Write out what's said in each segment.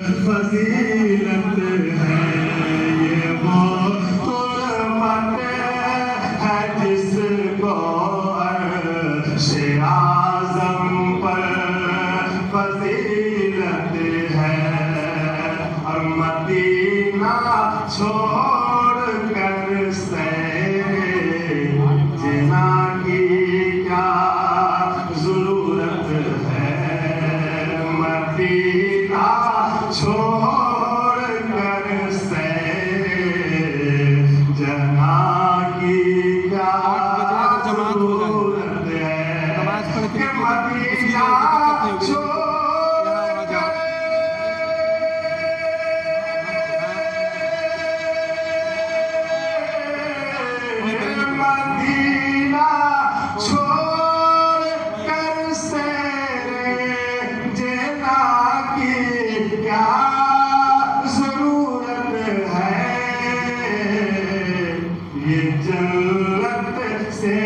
فضیلت ہے یہ وہ تربت ہے جس کو عرش اعظم پر فضیلت ہے اور مدینہ چھوڑ کر جنا کی کیا ضرورت ہے مدینہ چھوڑ کر جنا کی کیا ضرورت ہے کہ مدینہ جنت سے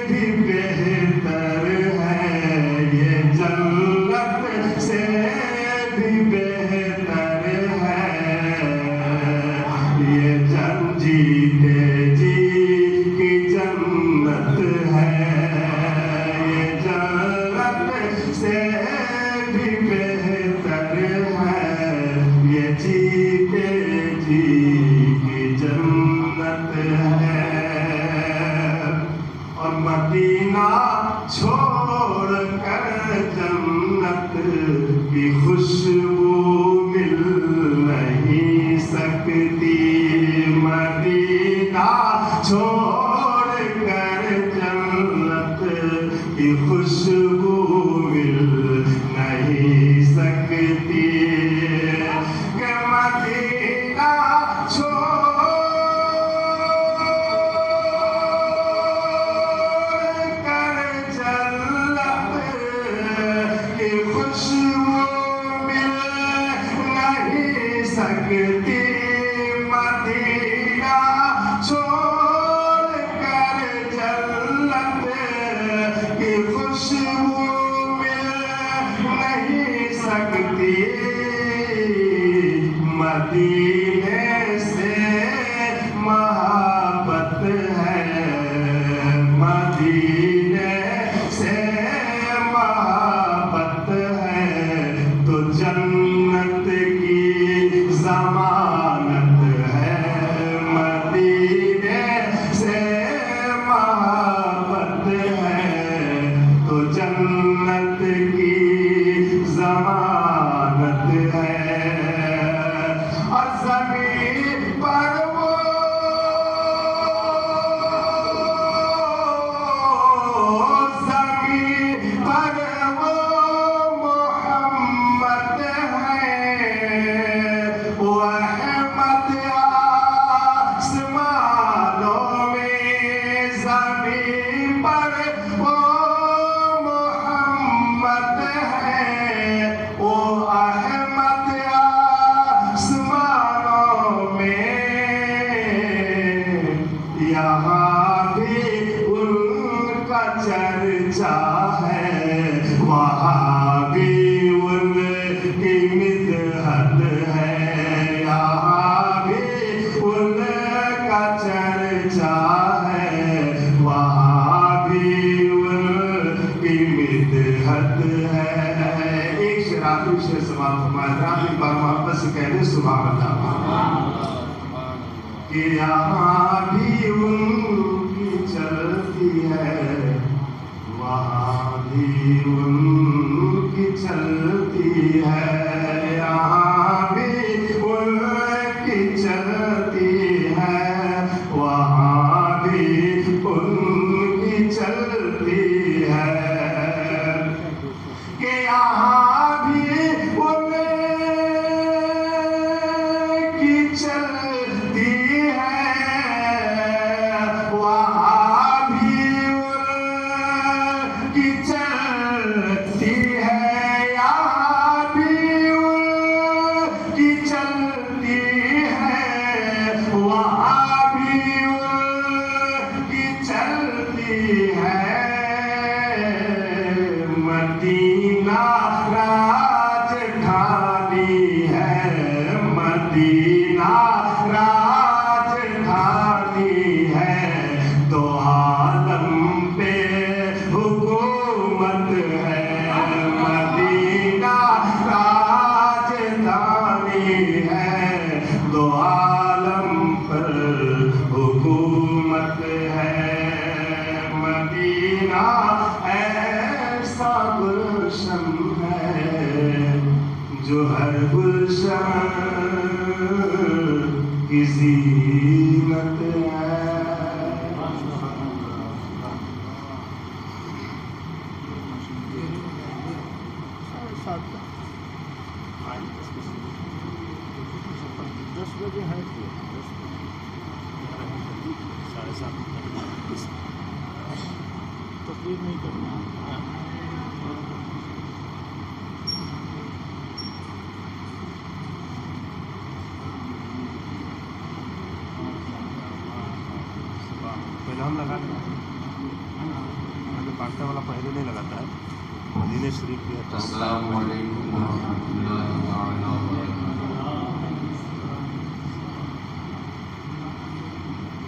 بھی بہتر ہے یہ جنت سے بھی بہتر ہے یہ جیتے جی کی جنت ہے یہ جنت سے بھی بہتر ہے یہ جیتے جی کی جنت ہے اور مدینہ چھوڑ کر جنت کی خوشبو مل نہیں سکتی مدینہ چھوڑ کر جنت کی خوشبو مل نہیں سکتی کہ مدینہ سکتی مدینہ چھوڑ کر جنت کی خوشبو مل نہیں سکتی مدینے سے محبت ہے مدینے سے محبت ہے تو جنت کی ضمانت ہے مدینے سے محبت ہے تو جنت کی ضمانت ہے اور زمین پر وہ زمین پر وہ محمد یہاں بھی ان کا چرچا ہے وہاں بھی ان کی مدحت ہے یہاں بھی ان کا چرچا ہے وہاں بھی ان کی مدحت ہے ایک شرافی سے سوال فرمایا ایک بار محبت سے کہہ دے سبحان اللہ کہ یہاں بھی ان کی چلتی ہے وہاں بھی ان کی چلتی ہے یہاں بھی ان کی چلتی ہے وہاں بھی ان کی چلتی ہے کہ یہاں بھی ان کی چلتی کی چلتی ہے یہاں بھی مدینہ راجدھانی ہے دو عالم پہ حکومت ہے مدینہ راجدھانی ہے دو عالم پر حکومت ہے مدینہ ایسا گلشن ہے جو ہر گلشن کی زینت ہے تقریر نہیں کرنا پہلے ہم لگا دیں کانٹا والا پہلے نہیں لگاتا ہے مدینہ شریف کی ہے السلام علیکم ورحمۃ اللہ تعالی وبرکاتہ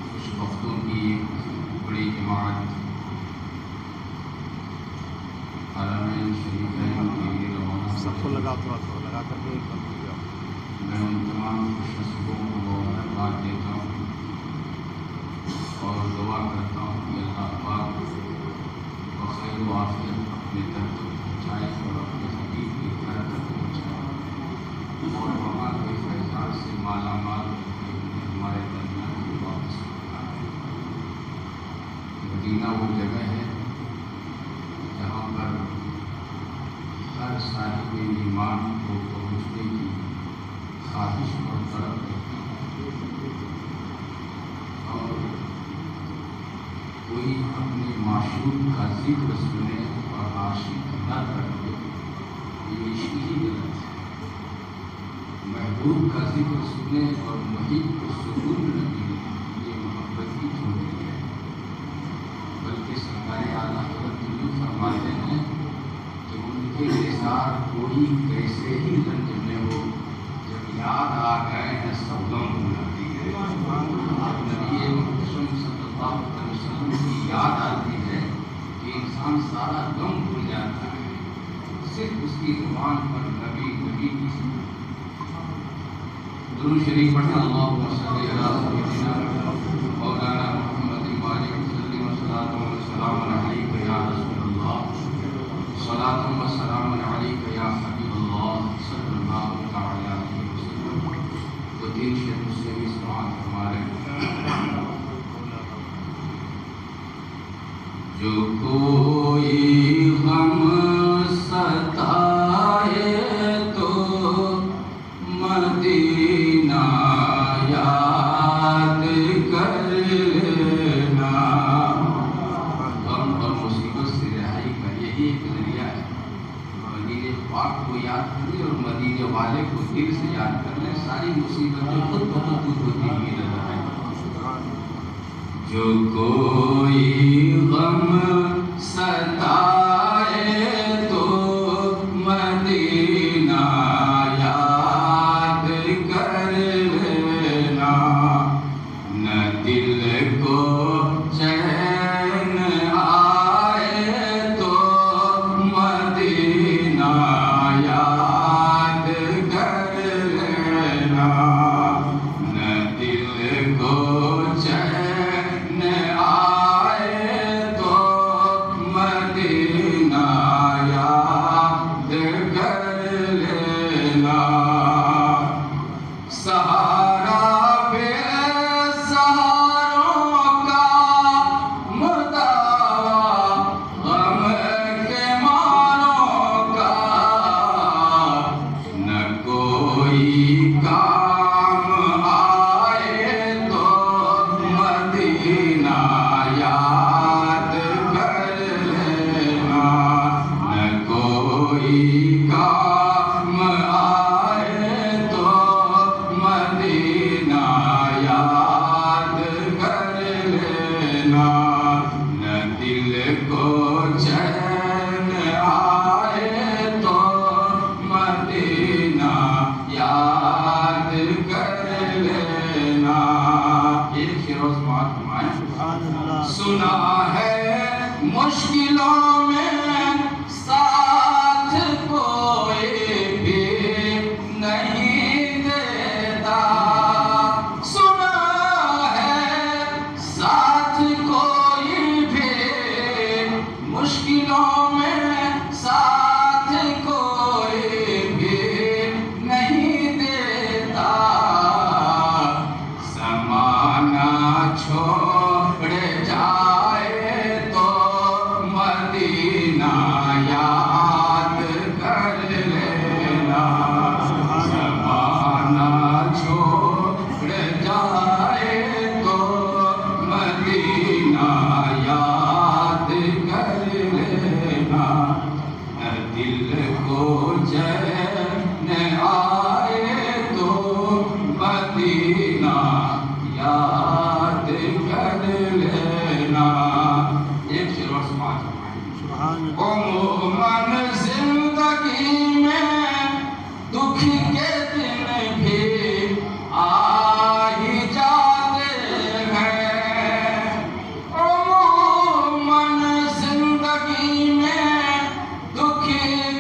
خوش بختوں کی بڑی جماعت حرمین شریفین کے لیے روانہ سب کو لگا تھوڑا لگا کر کے کر دیا میں ان تمام خوش نصیبوں کو مبارکباد دیتا ہوں اور دعا کرتا ہوں کہ اللہ پاک بخیر و عافیت اپنے در تک پہنچائے اور اپنے حبیب کے گھر تک پہنچائے اور وہاں کے فیضان سے مالا مال ہوتے ہوئے ہمارے درمیان کو واپس لوٹائے مدینہ وہ جگہ ہے جہاں پر ہر صاحب ایمان کو پہنچنے کی خواہش اور طلب رہتی ہے اور کوئی اپنے معشوق کا ذکر سنے اور عاشق نہ کرے یہ عشق ہی غلط ہے محبوب کا ذکر سنے اور محب کو سکون نہ ملے یہ محبت کی تھوڑی ہے بلکہ سرکار اعلیٰ حضرت یوں فرماتے ہیں کہ ان کے نثار کوئی کیسے ہی رنج میں ہو جب یاد آ گئے ہیں سب غم بھلاتی ہے نبی محتشم صلی اللہ علیہ وسلم کی یاد آتی ہے کہ انسان سارا غم بھول جاتا ہے صرف اس کی زبان پر نبی نبی کی درود شریف پڑھنا اللہم صلی علی سیدنا مولانا محمد مالک صلی اللہ علیہ وسلم علیک یا رسول اللہ صلاۃ و سلام علیک یا حبیب اللہ صلی اللہ تعالی علیہ وسلم تو تین شیخ مسلم اس بات ہمارے جو کوئی غم ستائے تو مدینہ یاد کر لینا غم اور مصیبت سے رہائی کا یہی ایک ذریعہ ہے مدینہ پاک کو یاد کر لیں اور مدینہ والے کو دل سے یاد کر لیں ساری مصیبتیں خود بخود دور ہوتی ہوئی نظر آئیں جو کوئی غم ستائے تو مدینہ یاد کر لینا نہ دل کو چین آئے تو مدینہ یاد کر لینا نہ دل کو چین آئے تو مدینہ یاد کر لینا سہارا بے سہاروں کا مداوا غم کے ماروں کا نہ کوئی کام آئے تو مدینہ یاد کر لینا نہ کوئی کام آئے تو مدینہ یاد کر لینا نہ دل کو چین آئے تو مدینہ یاد کر ایک شعر و سماعت فرمائیں. سبحان اللہ. سنا ہے مشکلوں میں ساتھ کوئی بھی نہیں دیتا. سنا ہے ساتھ کوئی بھی مشکلوں میں ساتھ کوئی بھی نہیں دیتا. زمانہ چھوڑ جائے تو مدینہ یاد کر لینا. زمانہ چھوڑ جائے تو مدینہ یاد کر لینا. دل کو چین آئے تو مدینہ یاد کر لینا. ایک شعر اور سماعت فرمائیں. سبحان اللہ. عموماً زندگی میں دکھ کے دن بھی آ ہی جاتے ہیں. عموماً زندگی میں دکھ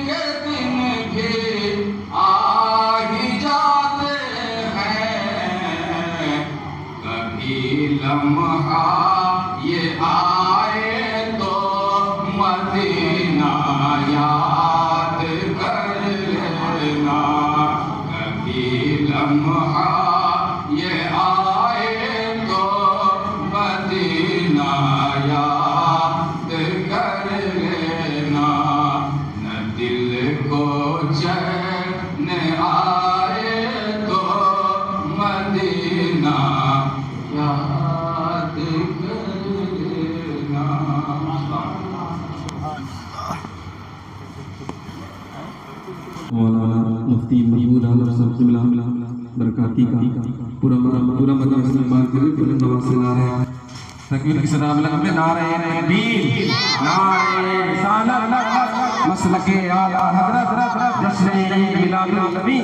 کے دن بھی آ ہی جاتے ہیں. کبھی لمحہ یہ آئے تو مدینہ یاد کر لینا. کبھی لمحہ یہ آئے تو مدینہ یاد کر لینا. نہ دل کو چین آئے تو مدینہ یاد کر لینا. مولانا مفتی محمود عالم صاحب سے ملا برکاتی کا پورا مطلب استقبال کرے. بلند آواز سے نعرہ تکبیر کی صدا بلند میں نعرہ تکبیر، نعرہ رسالت، مسلک اعلیٰ حضرت، جشن عید میلاد النبی،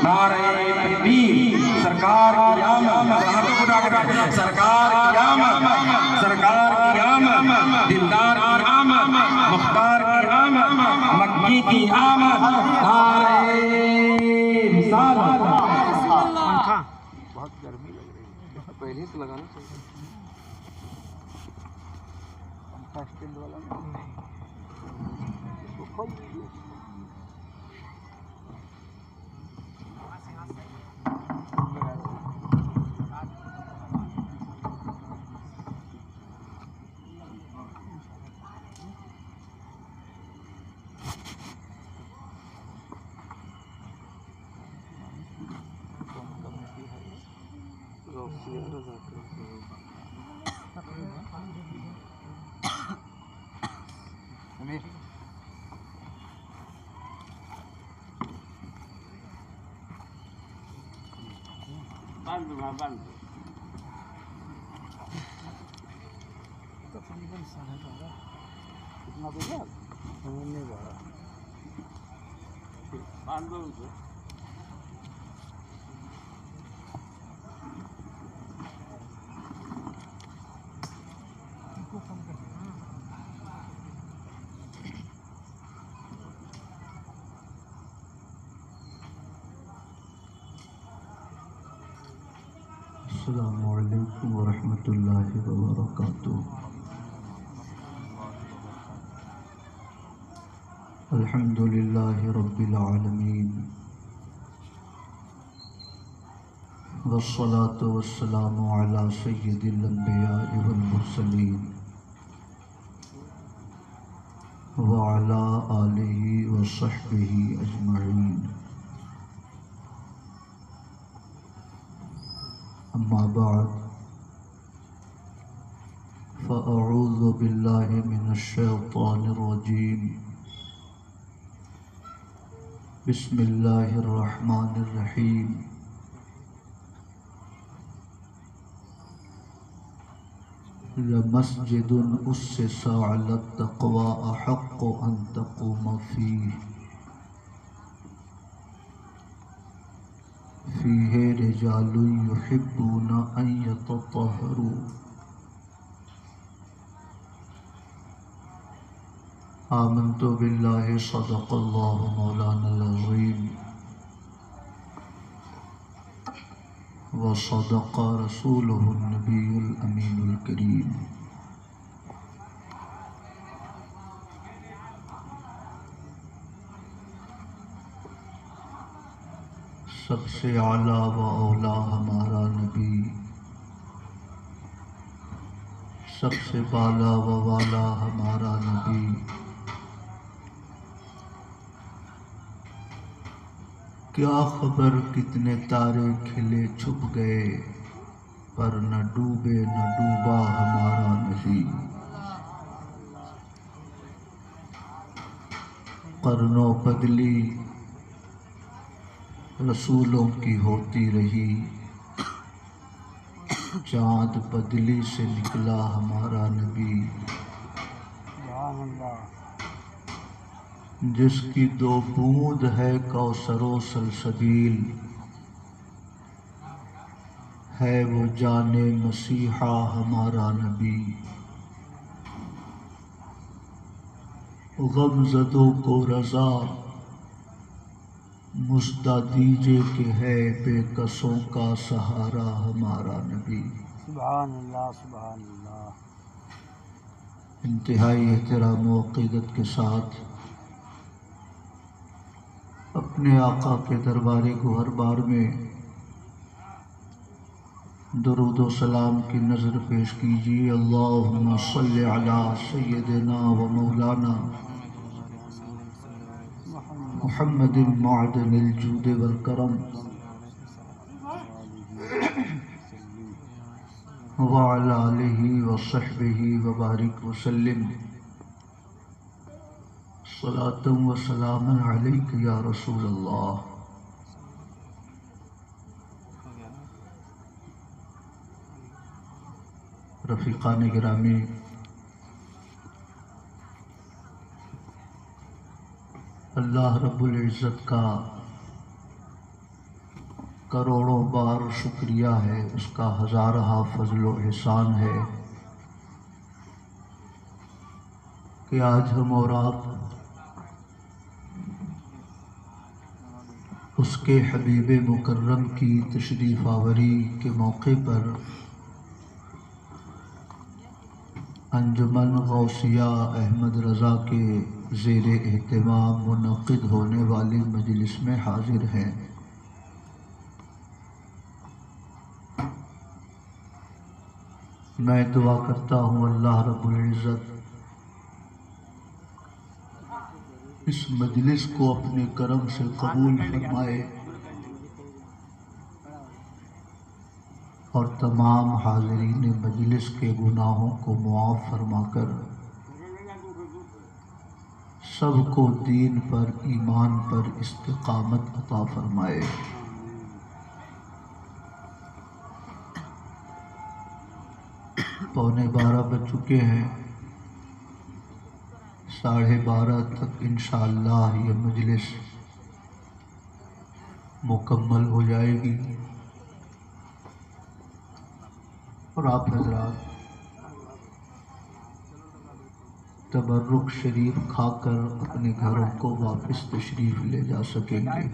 نعرہ تکبیر. سرکار کی آمد، سرکار کی آمد، سرکار کی آمد، دلدار کی آمد، مختار کی آمد، مکی کی آمد. نعرہ رسالت. پنکھا. بہت گرمی لگ رہی ہے. پہلے سے لگانا چاہیے. پنکھا اسٹینڈ والا نہیں. اس کو کھول دیجیے. تقریباً 12:30. کتنا بجا نہیں بارہ. السلام علیکم ورحمۃ اللہ وبرکاتہ. الحمد للہ رب العالمین والصلاة والسلام علی سید الانبیاء والمرسلین وعلی آلہ وصحبہ اجمعین. اما بعد فاعوذ باللہ من الشیطان الرجیم. بسم اللہ الرحمن الرحیم. لمسجد اسس علی التقوى احق ان تقوم فيه رجال يحبون أن يتطهروا آمنت بالله صدق الله مولانا العظيم وصدق رسوله النبي الأمين الكريم سب سے اعلیٰ و اولیٰ ہمارا نبی، سب سے بالا و والا ہمارا نبی، کیا خبر کتنے تارے کھلے چھپ گئے، پر نہ ڈوبے نہ ڈوبا ہمارا نبی۔ قرنوں بدلی رسولوں کی ہوتی رہی، چاند بدلی سے نکلا ہمارا نبی۔ سبحان اللہ۔ جس کی دو بوند ہے کوثر و سلسبیل، ہے وہ جان مسیحا ہمارا نبی۔ غم زدوں کو رضا مژدہ دیجے کہ ہے بے کسوں کا سہارا ہمارا نبی۔ سبحان اللہ سبحان اللہ۔ انتہائی احترام و عقیدت کے ساتھ اپنے آقا کے دربار گوہر بار میں درود و سلام کی نظر پیش کیجیے۔ اللہم صلی علی سیدنا و مولانا محمد معدن الجود والکرم وعلی آلہ وصحبہ وبارک وسلم۔ صلاۃ و سلام علیک یا رسول اللہ۔ رفیقان گرامی، اللہ رب العزت کا کروڑوں بار شکریہ ہے، اس کا ہزارہا فضل و احسان ہے کہ آج ہم اور آپ اس کے حبیب مکرم کی تشریف آوری کے موقع پر انجمن غوثیہ احمد رضا کے زیر اہتمام منعقد ہونے والی مجلس میں حاضر ہیں۔ میں دعا کرتا ہوں اللہ رب العزت اس مجلس کو اپنے کرم سے قبول فرمائے اور تمام حاضرین مجلس کے گناہوں کو معاف فرما کر سب کو دین پر ایمان پر استقامت عطا فرمائے۔ پونے 12 بج چکے ہیں، 12:30 تک انشاءاللہ یہ مجلس مکمل ہو جائے گی اور آپ حضرات تبرک شریف کھا کر اپنے گھروں کو واپس تشریف لے جا سکیں گے۔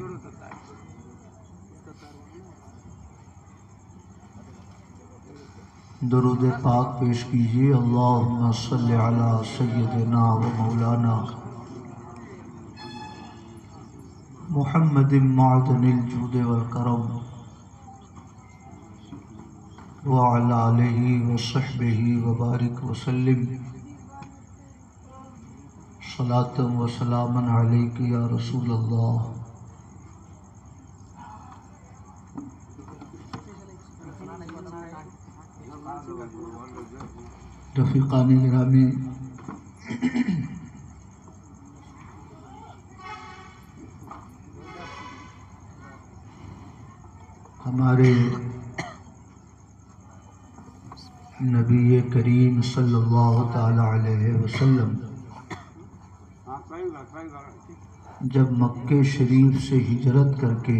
درود پاک پیش کیجیے۔ اللہم صلی علی سیدنا و مولانا محمد معدن الجود والکرم وعلی آلہ وصحبہ وبارک وسلم۔ صلاۃ و سلام علیک یا رسول اللہ۔ رفیقان گرامی، ہمارے نبی کریم صلی اللہ تعالی علیہ وسلم جب مکہ شریف سے ہجرت کر کے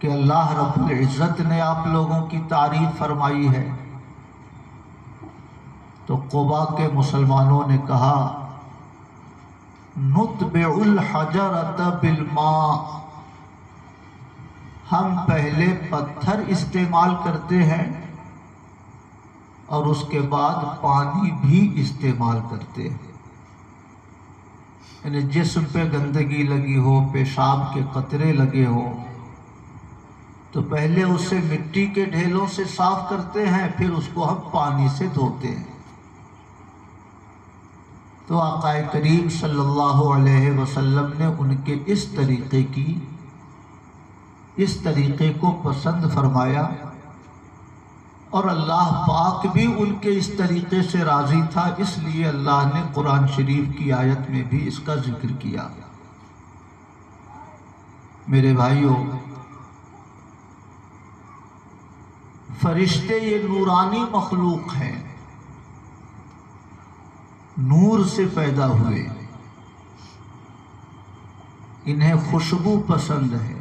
کہ اللہ رب العزت نے آپ لوگوں کی تعریف فرمائی ہے، تو قبا کے مسلمانوں نے کہا نتبع الحجرۃ بالماء، ہم پہلے پتھر استعمال کرتے ہیں اور اس کے بعد پانی بھی استعمال کرتے ہیں۔ یعنی جسم پہ گندگی لگی ہو، پیشاب کے قطرے لگے ہو تو پہلے اسے مٹی کے ڈھیلوں سے صاف کرتے ہیں، پھر اس کو ہم پانی سے دھوتے ہیں۔ تو آقا کریم صلی اللہ علیہ وسلم نے ان کے اس طریقے کو پسند فرمایا، اور اللہ پاک بھی ان کے اس طریقے سے راضی تھا، اس لیے اللہ نے قرآن شریف کی آیت میں بھی اس کا ذکر کیا۔ میرے بھائیوں، فرشتے یہ نورانی مخلوق ہیں، نور سے پیدا ہوئے، انہیں خوشبو پسند ہے،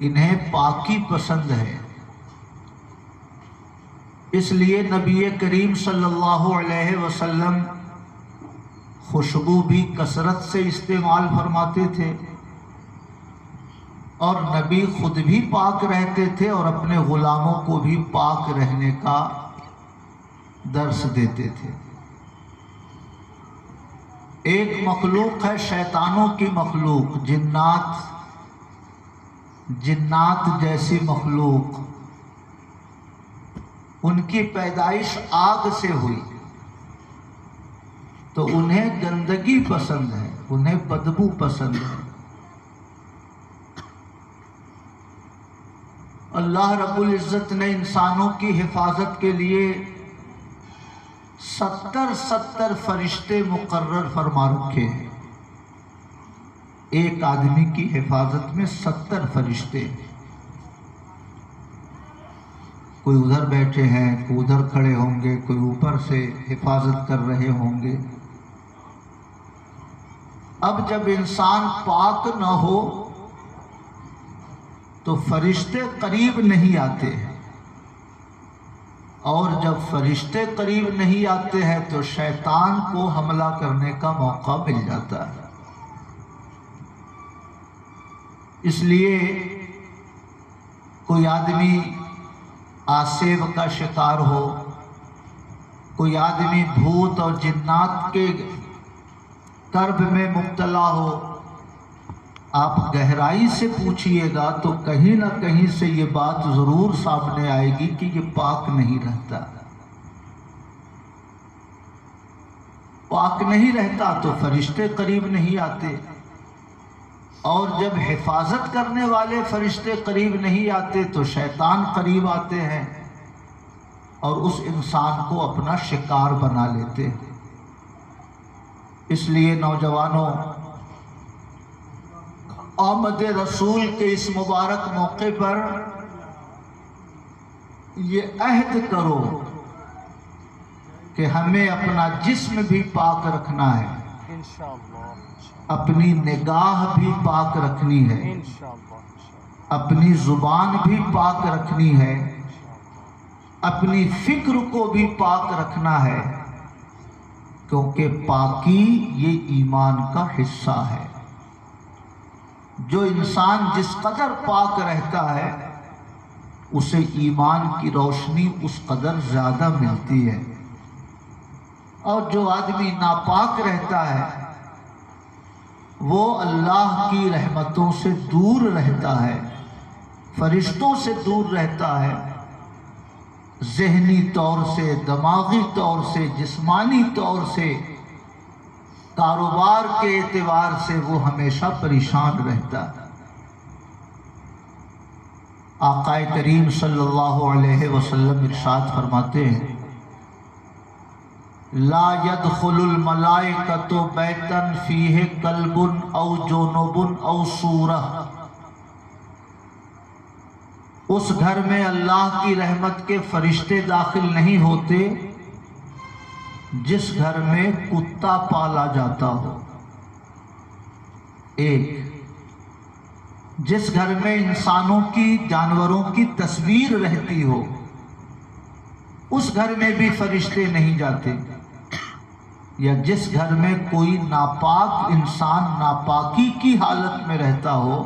انہیں پاکی پسند ہے، اس لیے نبی کریم صلی اللہ علیہ وسلم خوشبو بھی کثرت سے استعمال فرماتے تھے، اور نبی خود بھی پاک رہتے تھے اور اپنے غلاموں کو بھی پاک رہنے کا درس دیتے تھے۔ ایک مخلوق ہے شیطانوں کی مخلوق، جنات جیسی مخلوق، ان کی پیدائش آگ سے ہوئی، تو انہیں گندگی پسند ہے، انہیں بدبو پسند ہے۔ اللہ رب العزت نے انسانوں کی حفاظت کے لیے 70 فرشتے مقرر فرما رکھے ہیں۔ ایک آدمی کی حفاظت میں 70 فرشتے، کوئی ادھر بیٹھے ہیں، کوئی ادھر کھڑے ہوں گے، کوئی اوپر سے حفاظت کر رہے ہوں گے۔ اب جب انسان پاک نہ ہو تو فرشتے قریب نہیں آتے ہیں، اور جب فرشتے قریب نہیں آتے ہیں تو شیطان کو حملہ کرنے کا موقع مل جاتا ہے۔ اس لیے کوئی آدمی آسیب کا شکار ہو، کوئی آدمی بھوت اور جنات کے کرب میں مبتلا ہو، آپ گہرائی سے پوچھئے گا تو کہیں نہ کہیں سے یہ بات ضرور سامنے آئے گی کہ یہ پاک نہیں رہتا۔ پاک نہیں رہتا تو فرشتے قریب نہیں آتے، اور جب حفاظت کرنے والے فرشتے قریب نہیں آتے تو شیطان قریب آتے ہیں اور اس انسان کو اپنا شکار بنا لیتے ہیں۔ اس لیے نوجوانوں، آمد رسول کے اس مبارک موقع پر یہ عہد کرو کہ ہمیں اپنا جسم بھی پاک رکھنا ہے، اپنی نگاہ بھی پاک رکھنی ہے، اپنی زبان بھی پاک رکھنی ہے، اپنی فکر کو بھی پاک رکھنا ہے، کیونکہ پاکی یہ ایمان کا حصہ ہے۔ جو انسان جس قدر پاک رہتا ہے اسے ایمان کی روشنی اس قدر زیادہ ملتی ہے، اور جو آدمی ناپاک رہتا ہے وہ اللہ کی رحمتوں سے دور رہتا ہے، فرشتوں سے دور رہتا ہے، ذہنی طور سے، دماغی طور سے، جسمانی طور سے، کاروبار کے اعتبار سے وہ ہمیشہ پریشان رہتا ہے۔ آقا کریم صلی اللہ علیہ وسلم ارشاد فرماتے ہیں، لا يدخل الملائکۃ بیتا فیہ کلب او جنب او صورہ، اس گھر میں اللہ کی رحمت کے فرشتے داخل نہیں ہوتے جس گھر میں کتا پالا جاتا ہو۔ ایک جس گھر میں انسانوں کی جانوروں کی تصویر رہتی ہو اس گھر میں بھی فرشتے نہیں جاتے، یا جس گھر میں کوئی ناپاک انسان ناپاکی کی حالت میں رہتا ہو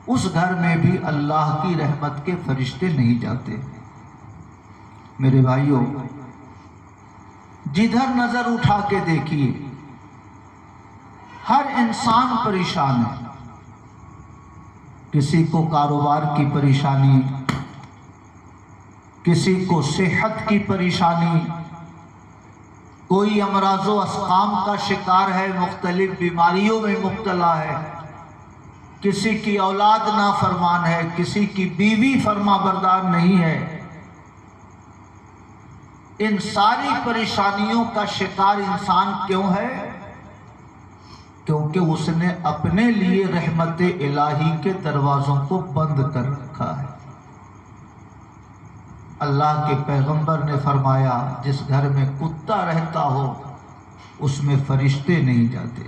اس گھر میں بھی اللہ کی رحمت کے فرشتے نہیں جاتے۔ میرے بھائیوں، جدھر نظر اٹھا کے دیکھیے ہر انسان پریشان ہے، کسی کو کاروبار کی پریشانی، کسی کو صحت کی پریشانی، کوئی امراض و اسقام کا شکار ہے، مختلف بیماریوں میں مبتلا ہے، کسی کی اولاد نافرمان ہے، کسی کی بیوی فرما بردار نہیں ہے۔ ان ساری پریشانیوں کا شکار انسان کیوں ہے؟ کیونکہ اس نے اپنے لیے رحمت الہی کے دروازوں کو بند کر رکھا ہے۔ اللہ کے پیغمبر نے فرمایا جس گھر میں کتا رہتا ہو اس میں فرشتے نہیں جاتے،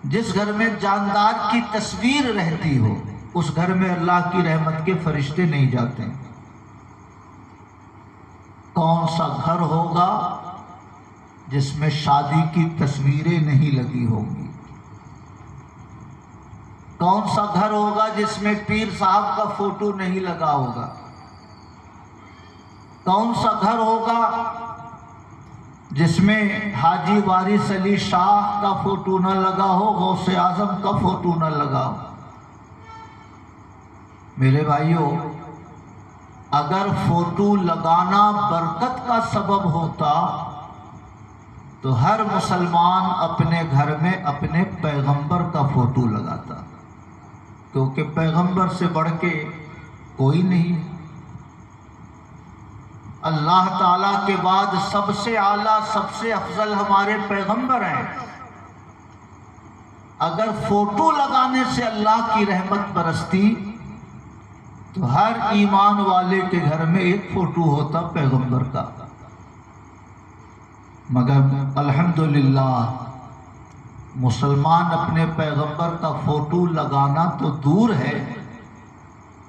جس گھر میں جاندار کی تصویر رہتی ہو اس گھر میں اللہ کی رحمت کے فرشتے نہیں جاتے۔ کون سا گھر ہوگا جس میں شادی کی تصویریں نہیں لگی ہوں گی؟ کون سا گھر ہوگا جس میں پیر صاحب کا فوٹو نہیں لگا ہوگا؟ کون سا گھر ہوگا جس میں حاجی وارث علی شاہ کا فوٹو نہ لگا ہو، غوث اعظم کا فوٹو نہ لگا ہو؟ میرے بھائیوں، اگر فوٹو لگانا برکت کا سبب ہوتا تو ہر مسلمان اپنے گھر میں اپنے پیغمبر کا فوٹو لگاتا، کیونکہ پیغمبر سے بڑھ کے کوئی نہیں۔ اللہ تعالیٰ کے بعد سب سے اعلیٰ سب سے افضل ہمارے پیغمبر ہیں۔ اگر فوٹو لگانے سے اللہ کی رحمت برستی تو ہر ایمان والے کے گھر میں ایک فوٹو ہوتا پیغمبر کا، مگر الحمدللہ مسلمان اپنے پیغمبر کا فوٹو لگانا تو دور ہے،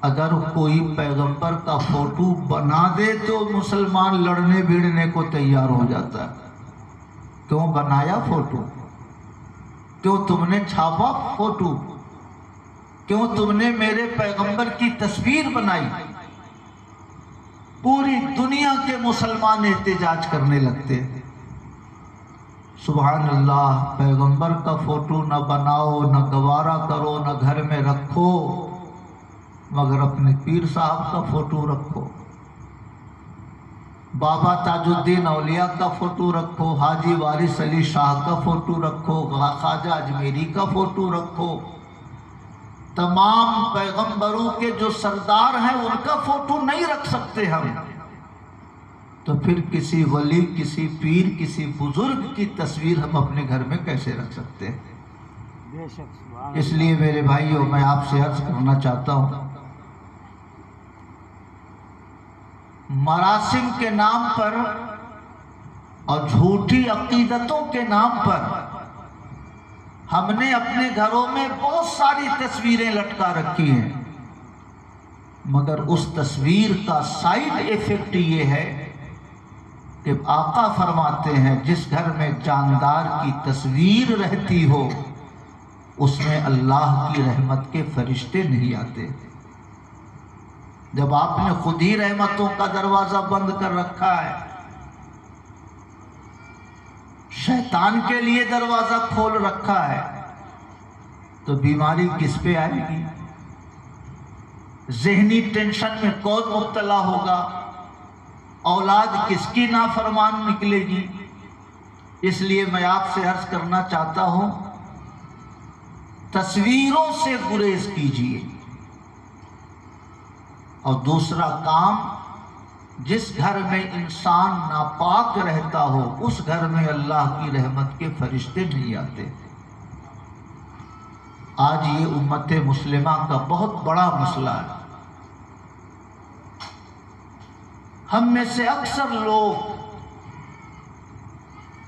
اگر کوئی پیغمبر کا فوٹو بنا دے تو مسلمان لڑنے بھیڑنے کو تیار ہو جاتا ہے۔ کیوں بنایا فوٹو؟ کیوں تم نے چھاپا فوٹو؟ کیوں تم نے میرے پیغمبر کی تصویر بنائی؟ پوری دنیا کے مسلمان احتجاج کرنے لگتے۔ سبحان اللہ، پیغمبر کا فوٹو نہ بناؤ، نہ گوارا کرو، نہ گھر میں رکھو، مگر اپنے پیر صاحب کا فوٹو رکھو، بابا تاج الدین اولیاء کا فوٹو رکھو، حاجی وارث علی شاہ کا فوٹو رکھو، خواجہ اجمیری کا فوٹو رکھو، تمام پیغمبروں کے جو سردار ہیں ان کا فوٹو نہیں رکھ سکتے ہم، تو پھر کسی ولی، کسی پیر، کسی بزرگ کی تصویر ہم اپنے گھر میں کیسے رکھ سکتے ہیں؟ اس لیے میرے بھائیوں، میں آپ سے عرض کرنا چاہتا ہوں، مراسم کے نام پر اور جھوٹی عقیدتوں کے نام پر ہم نے اپنے گھروں میں بہت ساری تصویریں لٹکا رکھی ہیں، مگر اس تصویر کا سائیڈ ایفیکٹ یہ ہے کہ آقا فرماتے ہیں جس گھر میں جاندار کی تصویر رہتی ہو اس میں اللہ کی رحمت کے فرشتے نہیں آتے۔ جب آپ نے خود ہی رحمتوں کا دروازہ بند کر رکھا ہے، شیطان کے لیے دروازہ کھول رکھا ہے، تو بیماری کس پہ آئے گی؟ ذہنی ٹینشن میں کون مبتلا ہوگا؟ اولاد کس کی نافرمان نکلے گی؟ اس لیے میں آپ سے عرض کرنا چاہتا ہوں، تصویروں سے گریز کیجیے۔ اور دوسرا کام، جس گھر میں انسان ناپاک رہتا ہو اس گھر میں اللہ کی رحمت کے فرشتے نہیں آتے۔ آج یہ امت مسلمہ کا بہت بڑا مسئلہ ہے۔ ہم میں سے اکثر لوگ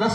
10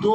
2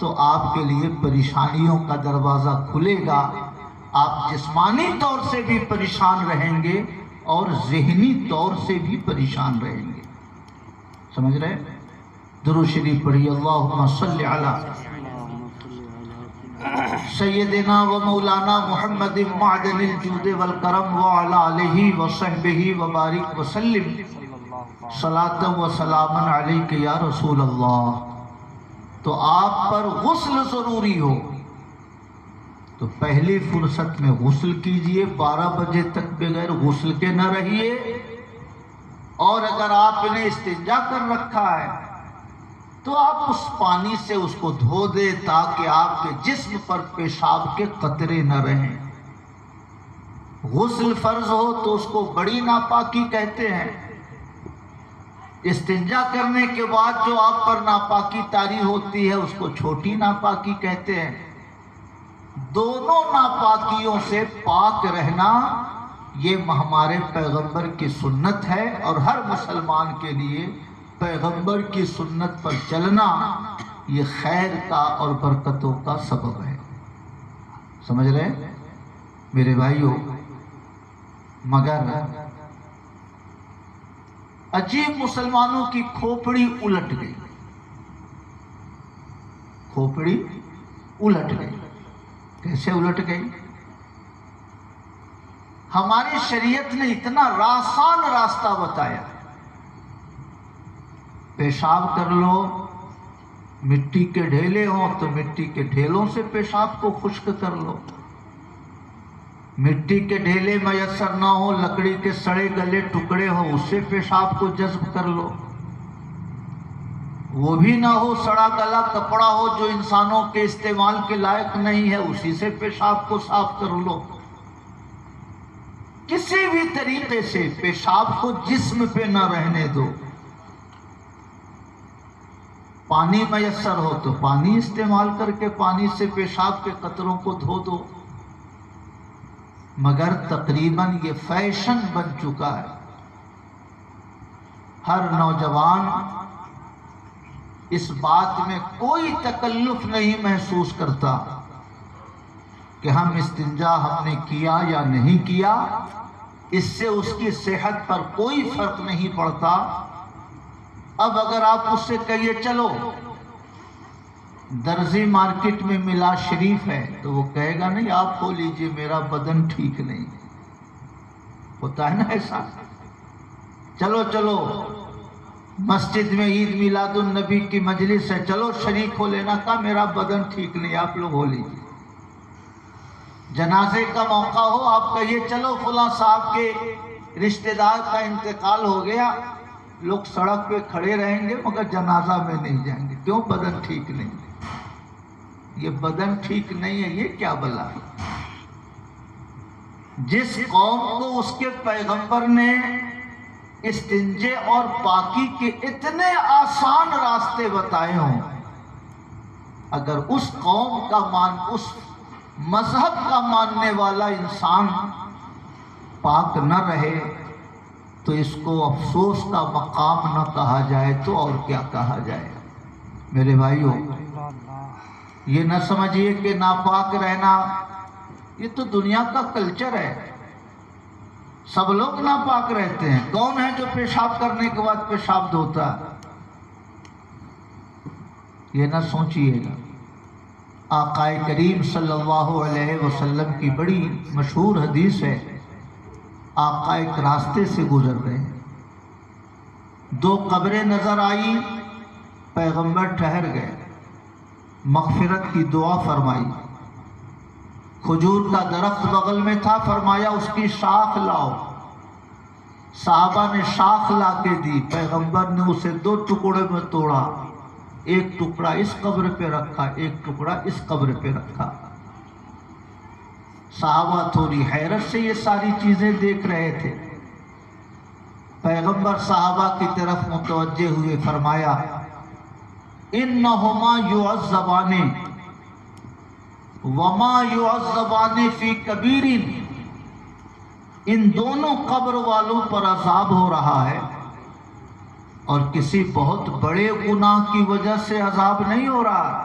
تو آپ کے لیے پریشانیوں کا دروازہ کھلے گا. آپ جسمانی طور سے بھی پریشان رہیں گے اور ذہنی طور سے بھی پریشان رہیں گے. سمجھ رہے؟ درود شریف پڑھی. اللہم صلی علی سیدنا و مولانا محمد معدن الجود والکرم وعلی آلہ وصحبہ وبارک وسلم صلاۃ و سلاما علیک یا رسول اللہ. تو آپ پر غسل ضروری ہو تو پہلی فرصت میں غسل کیجئے. 12 بجے تک بغیر غسل کے نہ رہیے. اور اگر آپ نے استنجا کر رکھا ہے تو آپ اس پانی سے اس کو دھو دیں تاکہ آپ کے جسم پر پیشاب کے قطرے نہ رہیں. غسل فرض ہو تو اس کو بڑی ناپاکی کہتے ہیں. استنجا کرنے کے بعد جو آپ پر ناپاکی طاری ہوتی ہے اس کو چھوٹی ناپاکی کہتے ہیں. دونوں ناپاکیوں سے پاک رہنا یہ ہمارے پیغمبر کی سنت ہے اور ہر مسلمان کے لیے پیغمبر کی سنت پر چلنا یہ خیر کا اور برکتوں کا سبب ہے. سمجھ رہے میرے بھائیوں؟ مگر عجیب مسلمانوں کی کھوپڑی الٹ گئی. کھوپڑی الٹ گئی. کیسے الٹ گئی؟ ہماری شریعت نے اتنا آسان راستہ بتایا. پیشاب کر لو، مٹی کے ڈھیلے ہوں تو مٹی کے ڈھیلوں سے پیشاب کو خشک کر لو. مٹی کے ڈھیلے میسر نہ ہو، لکڑی کے سڑے گلے ٹکڑے ہوں، اس سے پیشاب کو جذب کر لو. وہ بھی نہ ہو، سڑا گلا کپڑا ہو جو انسانوں کے استعمال کے لائق نہیں ہے، اسی سے پیشاب کو صاف کر لو. کسی بھی طریقے سے پیشاب کو جسم پہ نہ رہنے دو. پانی میسر ہو تو پانی استعمال کر کے پانی سے پیشاب کے قطروں کو دھو دو. مگر تقریباً یہ فیشن بن چکا ہے. ہر نوجوان اس بات میں کوئی تکلف نہیں محسوس کرتا کہ ہم استنجا ہم نے کیا یا نہیں کیا. اس سے اس کی صحت پر کوئی فرق نہیں پڑتا. اب اگر آپ اس سے کہیے چلو درزی مارکیٹ میں ملا شریف ہے تو وہ کہے گا نہیں آپ کھو لیجئے میرا بدن ٹھیک نہیں. ہوتا ہے نا ایسا؟ چلو چلو مسجد میں عید میلاد النبی کی مجلس ہے، چلو شریک ہو لینا. کہا میرا بدن ٹھیک نہیں، آپ لوگ ہو لیجئے. جنازے کا موقع ہو، آپ کہیے چلو فلاں صاحب کے رشتہ دار کا انتقال ہو گیا، لوگ سڑک پہ کھڑے رہیں گے مگر جنازہ میں نہیں جائیں گے. کیوں؟ بدن ٹھیک نہیں. یہ بدن ٹھیک نہیں ہے، یہ کیا بلا ہے؟ جس قوم کو اس کے پیغمبر نے استنجے اور پاکی کے اتنے آسان راستے بتائے ہوں، اگر اس قوم کا اس مذہب کا ماننے والا انسان پاک نہ رہے تو اس کو افسوس کا مقام نہ کہا جائے تو اور کیا کہا جائے. میرے بھائیوں، یہ نہ سمجھیے کہ ناپاک رہنا یہ تو دنیا کا کلچر ہے. سب لوگ ناپاک رہتے ہیں. کون ہے جو پیشاب کرنے کے بعد پیشاب دھوتا؟ یہ نہ سوچیے گا. آقا کریم صلی اللہ علیہ وسلم کی بڑی مشہور حدیث ہے. آقا ایک راستے سے گزر رہے ہیں، 2 قبریں نظر آئی، پیغمبر ٹھہر گئے، مغفرت کی دعا فرمائی. کھجور کا درخت بغل میں تھا، فرمایا اس کی شاخ لاؤ. صحابہ نے شاخ لا کے دی، پیغمبر نے اسے 2 ٹکڑے میں توڑا. ایک ٹکڑا اس قبر پہ رکھا، ایک ٹکڑا اس قبر پہ رکھا. صحابہ تھوڑی حیرت سے یہ ساری چیزیں دیکھ رہے تھے. پیغمبر صحابہ کی طرف متوجہ ہوئے، فرمایا انہما یعذبان وما یعذبان فی کبیر. ان دونوں قبر والوں پر عذاب ہو رہا ہے اور کسی بہت بڑے گناہ کی وجہ سے عذاب نہیں ہو رہا.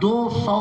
200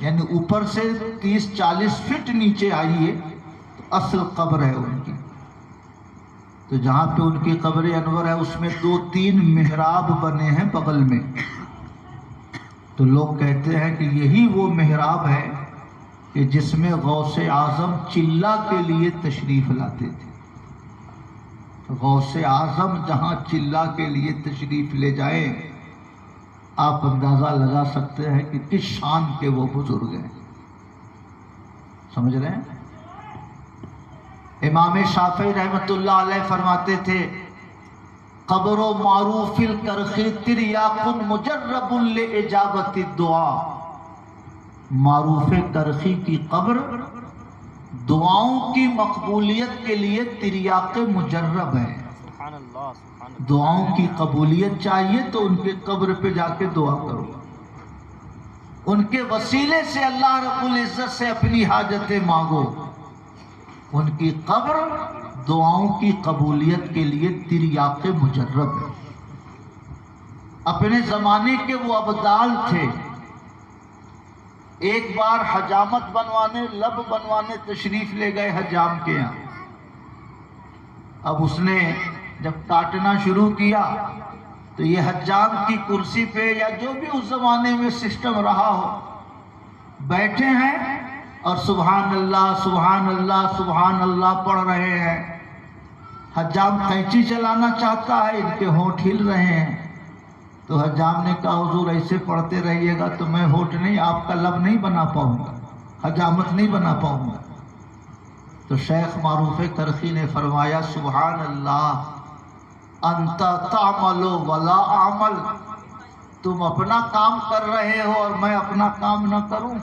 یعنی اوپر سے 30-40 فٹ نیچے آئیے تو اصل قبر ہے ان کی. تو جہاں پہ ان کی قبر انور ہے اس میں 2-3 محراب بنے ہیں بغل میں. تو لوگ کہتے ہیں کہ یہی وہ محراب ہے کہ جس میں غوث اعظم چلہ کے لیے تشریف لاتے تھے. غوث اعظم جہاں چلہ کے لیے تشریف لے جائیں آپ اندازہ لگا سکتے ہیں کہ کس شان کے وہ بزرگ ہیں. سمجھ رہے ہیں؟ امام شافعی رحمۃ اللہ علیہ فرماتے تھے قبر و معروف الکرخی تریاق مجرب لاجابت الدعاء. معروف کرخی کی قبر دعاؤں کی مقبولیت کے لیے تریاق مجرب ہے. دعاؤں کی قبولیت چاہیے تو ان کے قبر پہ جا کے دعا کرو. ان کے وسیلے سے اللہ رب العزت سے اپنی حاجتیں مانگو. ان کی قبر دعاؤں کی قبولیت کے لیے تریاق مجرب ہے. اپنے زمانے کے وہ ابدال تھے. ایک بار حجامت بنوانے لب بنوانے تشریف لے گئے حجام کے یہاں. اب اس نے جب کاٹنا شروع کیا تو یہ حجام کی کرسی پہ یا جو بھی اس زمانے میں سسٹم رہا ہو بیٹھے ہیں اور سبحان اللہ سبحان اللہ سبحان اللہ پڑھ رہے ہیں. حجام قینچی چلانا چاہتا ہے ان کے ہونٹ ہل رہے ہیں. تو حجام نے کہا حضور ایسے پڑھتے رہیے گا تو میں ہونٹ نہیں آپ کا لب نہیں بنا پاؤں گا, حجامت نہیں بنا پاؤں گا. تو شیخ معروف کرخی نے فرمایا سبحان اللہ انت تعمل ولا اعمل. تم اپنا کام کر رہے ہو اور میں اپنا کام نہ کروں.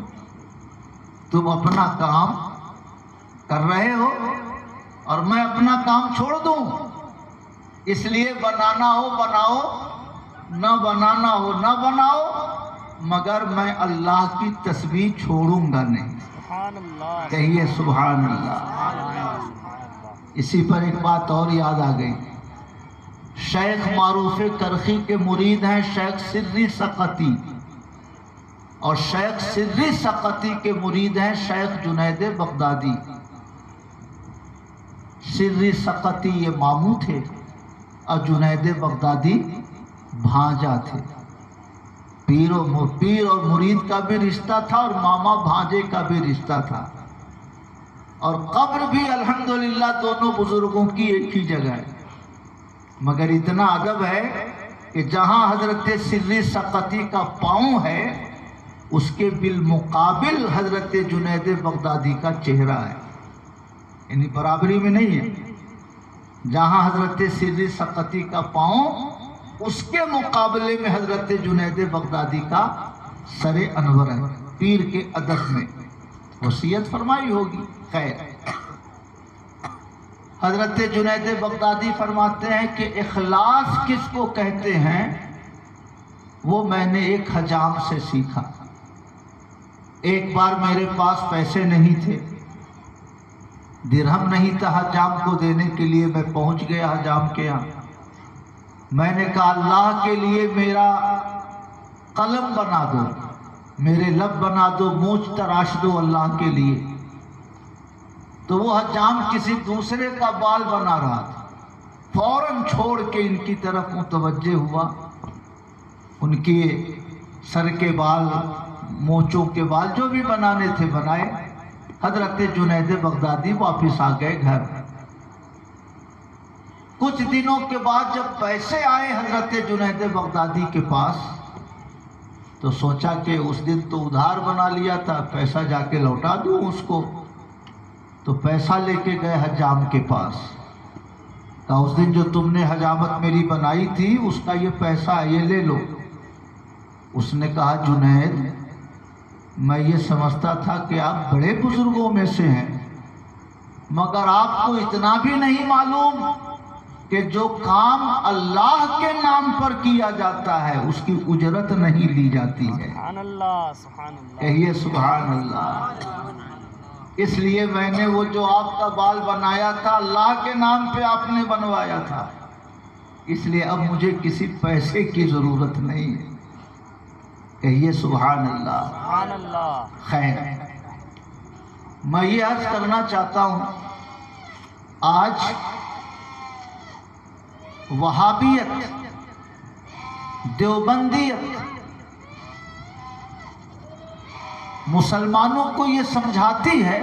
تم اپنا کام کر رہے ہو اور میں اپنا کام چھوڑ دوں. اس لیے بنانا ہو بناؤ, نہ بنانا ہو نہ بناؤ, مگر میں اللہ کی تسبیح چھوڑوں گا نہیں. کہیے سبحان اللہ. اسی پر ایک بات اور یاد آ گئی. شیخ معروف کرخی کے مرید ہیں شیخ سری سقطی, اور شیخ سری سقطی کے مرید ہیں شیخ جنید بغدادی. سری سقطی یہ ماموں تھے اور جنید بغدادی بھانجا تھے. پیر اور مرید کا بھی رشتہ تھا اور ماما بھانجے کا بھی رشتہ تھا. اور قبر بھی الحمدللہ دونوں بزرگوں کی ایک ہی جگہ ہے. مگر اتنا ادب ہے کہ جہاں حضرت سری سقطی کا پاؤں ہے اس کے بالمقابل حضرت جنید بغدادی کا چہرہ ہے. یعنی برابری میں نہیں ہے. جہاں حضرت سری سقطی کا پاؤں اس کے مقابلے میں حضرت جنید بغدادی کا سر انور ہے. پیر کے ادب میں وصیت فرمائی ہوگی. خیر, حضرت جنید بغدادی فرماتے ہیں کہ اخلاص کس کو کہتے ہیں وہ میں نے ایک حجام سے سیکھا. ایک بار میرے پاس پیسے نہیں تھے, درہم نہیں تھا حجام کو دینے کے لیے. میں پہنچ گیا حجام کے یہاں. میں نے کہا اللہ کے لیے میرا قلم بنا دو, میرے لب بنا دو, مونچھ تراش دو اللہ کے لیے. تو وہ حجام کسی دوسرے کا بال بنا رہا تھا. فوراً چھوڑ کے ان کی طرف متوجہ ہوا. ان کے سر کے بال, مونچوں کے بال جو بھی بنانے تھے بنائے. حضرت جنید بغدادی واپس آ گئے گھر. کچھ دنوں کے بعد جب پیسے آئے حضرت جنید بغدادی کے پاس تو سوچا کہ اس دن تو ادھار بنا لیا تھا, پیسہ جا کے لوٹا دوں اس کو. تو پیسہ لے کے گئے حجام کے پاس. کہا اس دن جو تم نے حجامت میری بنائی تھی اس کا یہ پیسہ یہ لے لو. اس نے کہا جنید میں یہ سمجھتا تھا کہ آپ بڑے بزرگوں میں سے ہیں, مگر آپ کو اتنا بھی نہیں معلوم کہ جو کام اللہ کے نام پر کیا جاتا ہے اس کی اجرت نہیں لی جاتی ہے. سبحان اللہ سبحان اللہ. کہیے سبحان اللہ. اس لیے میں نے وہ جو آپ کا بال بنایا تھا اللہ کے نام پہ آپ نے بنوایا تھا, اس لیے اب مجھے کسی پیسے کی ضرورت نہیں ہے. کہیے سبحان اللہ۔ سبحان اللہ۔ خیر، میں یہ عرض کرنا چاہتا ہوں، آج وہابیت، دیوبندیت مسلمانوں کو یہ سمجھاتی ہے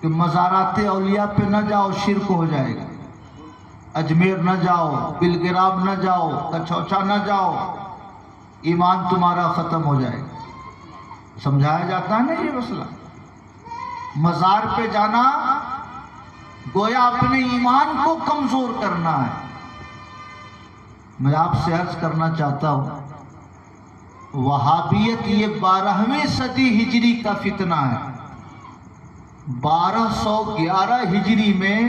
کہ مزارات اولیاء پہ نہ جاؤ، شرک ہو جائے گا، اجمیر نہ جاؤ، بلگرام نہ جاؤ، کچھوچا نہ جاؤ، ایمان تمہارا ختم ہو جائے گا۔ سمجھایا جاتا ہے نا یہ مسئلہ۔ مزار پہ جانا گویا اپنے ایمان کو کمزور کرنا ہے۔ میں آپ سے عرض کرنا چاہتا ہوں، وہابیت یہ 12ویں صدی ہجری کا فتنہ ہے۔ 1211 ہجری میں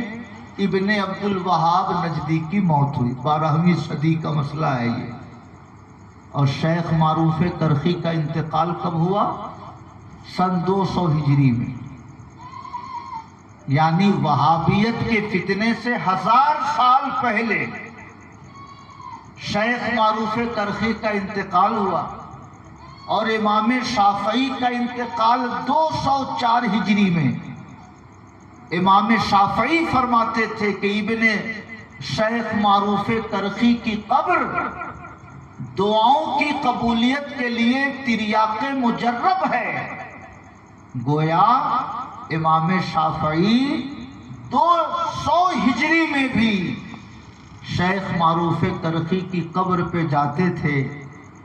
ابن عبد الوہاب نجدی کی موت ہوئی۔ 12ویں صدی کا مسئلہ ہے یہ۔ اور شیخ معروف کرخی کا انتقال کب ہوا؟ سن 200 ہجری میں۔ یعنی وہابیت کے فتنے سے 1000 سال پہلے شیخ معروف کرخی کا انتقال ہوا، اور امام شافعی کا انتقال 204 ہجری میں۔ امام شافعی فرماتے تھے کہ ابن شیخ معروف کرخی کی قبر دعاؤں کی قبولیت کے لیے تریاق مجرب ہے۔ گویا امام شافعی 200 ہجری میں بھی شیخ معروف کرخی کی قبر پہ جاتے تھے،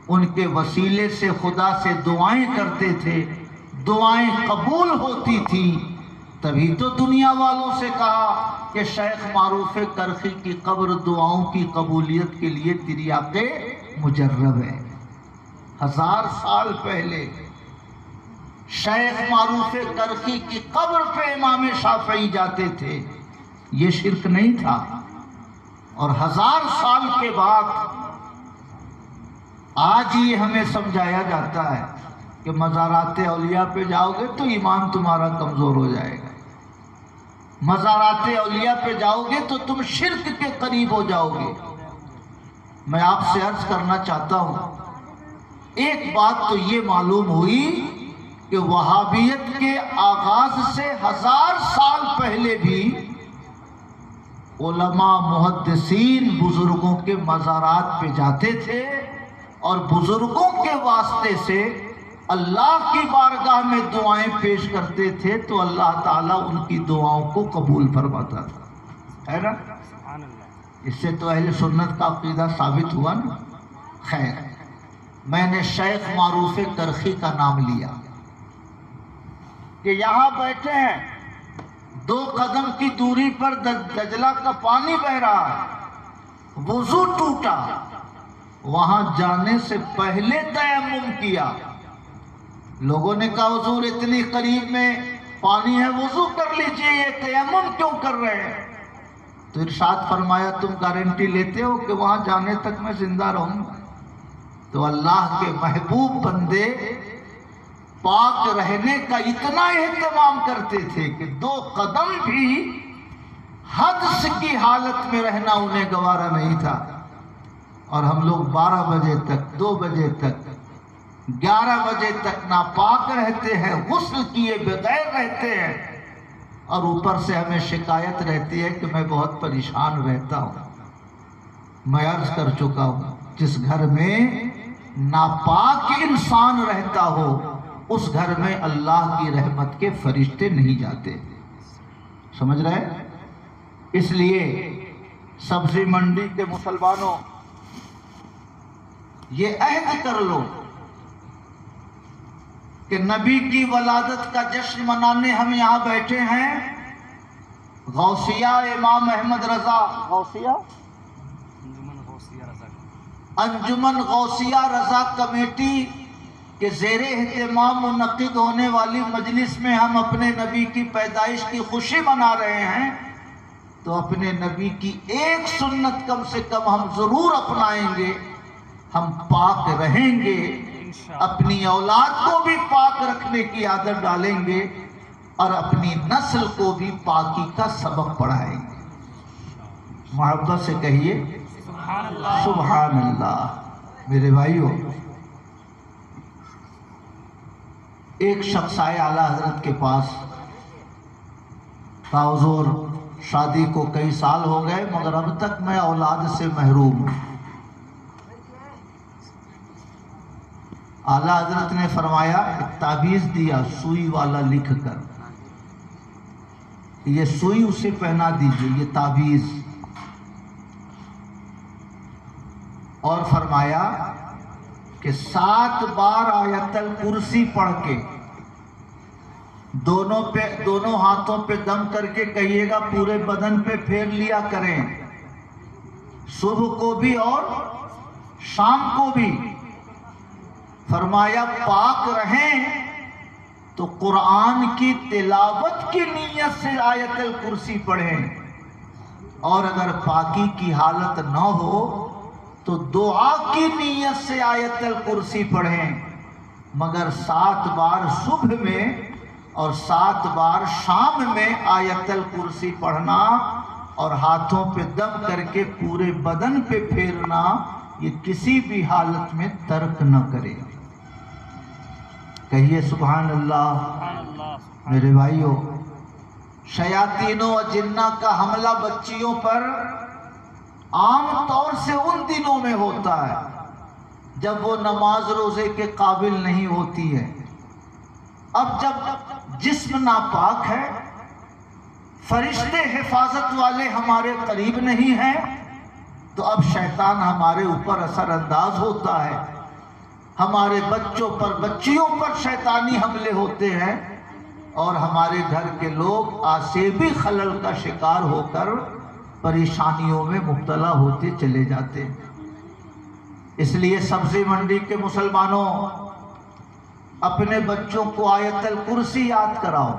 ان کے وسیلے سے خدا سے دعائیں کرتے تھے، دعائیں قبول ہوتی تھیں۔ تبھی تو دنیا والوں سے کہا کہ شیخ معروف کرخی کی قبر دعاؤں کی قبولیت کے لیے تریاق مجرب ہے۔ 1000 سال پہلے شیخ معروف کرخی کی قبر پہ امام شافعی جاتے تھے، یہ شرک نہیں تھا۔ اور 1000 سال کے بعد آج یہ ہمیں سمجھایا جاتا ہے کہ مزارات اولیاء پہ جاؤ گے تو ایمان تمہارا کمزور ہو جائے گا، مزارات اولیاء پہ جاؤ گے تو تم شرک کے قریب ہو جاؤ گے۔ میں آپ سے عرض کرنا چاہتا ہوں، ایک بات تو یہ معلوم ہوئی کہ وہابیت کے آغاز سے 1000 سال پہلے بھی علماء محدثین بزرگوں کے مزارات پہ جاتے تھے، اور بزرگوں کے واسطے سے اللہ کی بارگاہ میں دعائیں پیش کرتے تھے تو اللہ تعالیٰ ان کی دعاؤں کو قبول فرماتا تھا، ہے نا؟ سبحان اللہ۔ اس سے تو اہل سنت کا عقیدہ ثابت ہوا نا۔ خیر، میں نے شیخ معروف کرخی کا نام لیا کہ یہاں بیٹھے ہیں، 2 قدم کی دوری پر دجلہ کا پانی بہ رہا ہے، وضو ٹوٹا، وہاں جانے سے پہلے تیمم کیا۔ لوگوں نے کہا حضور اتنی قریب میں پانی ہے، وضو کر لیجئے، یہ تیمم کیوں کر رہے ہیں؟ تو ارشاد فرمایا تم گارنٹی لیتے ہو کہ وہاں جانے تک میں زندہ رہوں گا؟ تو اللہ کے محبوب بندے پاک رہنے کا اتنا اہتمام کرتے تھے کہ 2 قدم بھی حدث کی حالت میں رہنا انہیں گوارا نہیں تھا۔ اور ہم لوگ 12 بجے تک، 2 بجے تک، 11 بجے تک ناپاک رہتے ہیں، غسل کیے بغیر رہتے ہیں، اور اوپر سے ہمیں شکایت رہتی ہے کہ میں بہت پریشان رہتا ہوں۔ میں عرض کر چکا ہوں، جس گھر میں ناپاک انسان رہتا ہو اس گھر میں اللہ کی رحمت کے فرشتے نہیں جاتے۔ سمجھ رہے؟ اس لیے سبزی منڈی کے مسلمانوں، یہ عہد کر لو کہ نبی کی ولادت کا جشن منانے ہم یہاں بیٹھے ہیں، غوثیہ امام احمد رضا، غوثیہ انجمن غوثیہ رضا، انجمن غوثیہ رضا کمیٹی کے زیر اہتمام منعقد ہونے والی مجلس میں ہم اپنے نبی کی پیدائش کی خوشی منا رہے ہیں، تو اپنے نبی کی ایک سنت کم سے کم ہم ضرور اپنائیں گے۔ ہم پاک رہیں گے، اپنی اولاد کو بھی پاک رکھنے کی عادت ڈالیں گے، اور اپنی نسل کو بھی پاکی کا سبق پڑھائیں گے۔ محبت سے کہیے سبحان اللہ۔ سبحان اللہ۔ میرے بھائیو، ایک شخص آئے اعلیٰ حضرت کے پاس، کہا حضور شادی کو کئی سال ہو گئے مگر اب تک میں اولاد سے محروم ہوں۔ اعلیٰ حضرت نے فرمایا، ایک تعویذ دیا سوئی والا لکھ کر، یہ سوئی اسے پہنا دیجئے، یہ تعویذ، اور فرمایا کہ 7 بار آیت الکرسی پڑھ کے دونوں ہاتھوں پہ دم کر کے کہیے گا، پورے بدن پہ پھیر لیا کریں، صبح کو بھی اور شام کو بھی۔ فرمایا پاک رہیں تو قرآن کی تلاوت کی نیت سے آیت الکرسی پڑھیں، اور اگر پاکی کی حالت نہ ہو تو دعا کی نیت سے آیت الکرسی پڑھیں، مگر 7 بار صبح میں اور 7 بار شام میں آیت الکرسی پڑھنا اور ہاتھوں پہ دم کر کے پورے بدن پہ پھیرنا، یہ کسی بھی حالت میں ترک نہ کرے۔ کہیے سبحان اللہ۔ سبحان اللہ۔ میرے بھائیوں، شیاطینوں و جنہ کا حملہ بچیوں پر عام طور سے ان دنوں میں ہوتا ہے جب وہ نماز روزے کے قابل نہیں ہوتی ہے۔ اب جب جسم ناپاک ہے، فرشتے حفاظت والے ہمارے قریب نہیں ہیں، تو اب شیطان ہمارے اوپر اثر انداز ہوتا ہے، ہمارے بچوں پر بچیوں پر شیطانی حملے ہوتے ہیں، اور ہمارے گھر کے لوگ آسیبی خلل کا شکار ہو کر پریشانیوں میں مبتلا ہوتے چلے جاتے ہیں۔ اس لیے سبزی منڈی کے مسلمانوں، اپنے بچوں کو آیت الکرسی یاد کراؤ،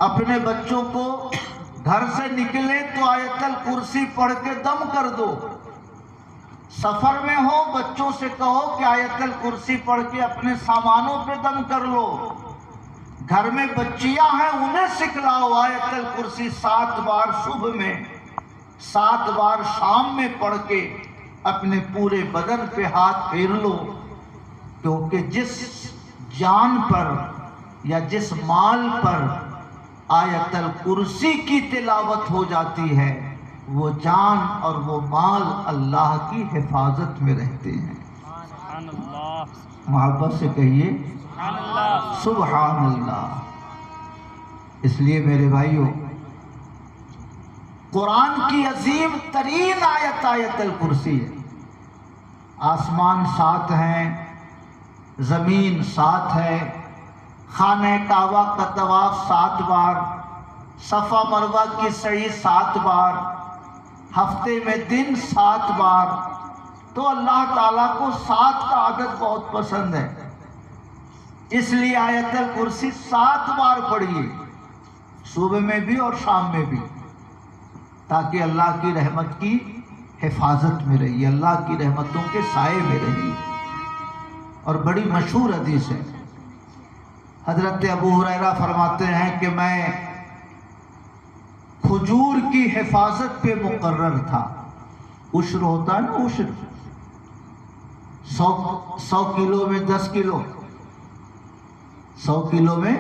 اپنے بچوں کو گھر سے نکلے تو آیت الکرسی پڑھ کے دم کر دو، سفر میں ہو بچوں سے کہو کہ آیت الکرسی پڑھ کے اپنے سامانوں پہ دم کر لو، گھر میں بچیاں ہیں انہیں سکھلاؤ آیت الکرسی 7 بار صبح میں 7 بار شام میں پڑھ کے اپنے پورے بدن پہ ہاتھ پھیر لو، کیونکہ جس جان پر یا جس مال پر آیت الکرسی کی تلاوت ہو جاتی ہے، وہ جان اور وہ مال اللہ کی حفاظت میں رہتے ہیں۔ سبحان اللہ۔ محبت سے کہیے سبحان اللہ۔ سبحان اللہ۔ اس لیے میرے بھائیوں، قرآن کی عظیم ترین آیت آیت الکرسی ہے۔ آسمان 7 ہیں، زمین 7 ہے، خانہ کعبہ کا طواف 7 بار، صفا مروہ کی سعی 7 بار، ہفتے میں دن 7 بار، تو اللہ تعالیٰ کو 7 کا عدد بہت پسند ہے، اس لیے آیت الکرسی 7 بار پڑھیے، صبح میں بھی اور شام میں بھی، تاکہ اللہ کی رحمت کی حفاظت میں رہیے، اللہ کی رحمتوں کے سائے میں رہیے۔ اور بڑی مشہور حدیث ہے، حضرت ابو ہریرہ فرماتے ہیں کہ میں کھجور کی حفاظت پہ مقرر تھا۔ عشر ہوتا ہے نا، عشر 100 کلو میں 10 کلو، 100 کلو میں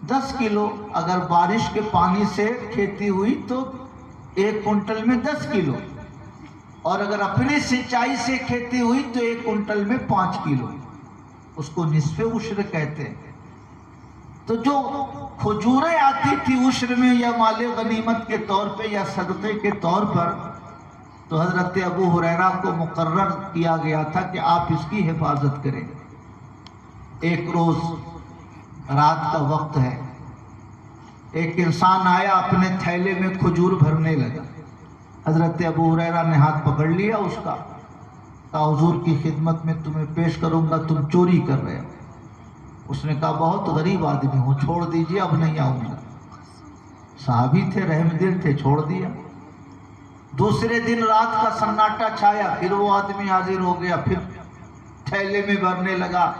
10 کلو، اگر بارش کے پانی سے کھیتی ہوئی تو 1 کنٹل میں 10 کلو، اور اگر اپنی سینچائی سے کھیتی ہوئی تو 1 کنٹل میں 5 کلو، اس کو نصف عشر کہتے ہیں۔ تو جو کھجوریں آتی تھی عشر میں یا مال غنیمت کے طور پہ یا صدقے کے طور پر، تو حضرت ابو ہریرہ کو مقرر کیا گیا تھا کہ آپ اس کی حفاظت کریں۔ ایک روز رات کا وقت ہے، ایک انسان آیا اپنے تھیلے میں کھجور بھرنے لگا، حضرت ابو ہریرہ نے ہاتھ پکڑ لیا اس کا، کہا حضور کی خدمت میں تمہیں پیش کروں گا، تم چوری کر رہے ہو۔ اس نے کہا بہت غریب آدمی ہوں، چھوڑ دیجئے، اب نہیں آؤں گا۔ صحابی تھے، رحم دل تھے، چھوڑ دیا۔ دوسرے دن رات کا سناٹا چھایا، پھر وہ آدمی حاضر ہو گیا، پھر تھیلے میں بھرنے لگا۔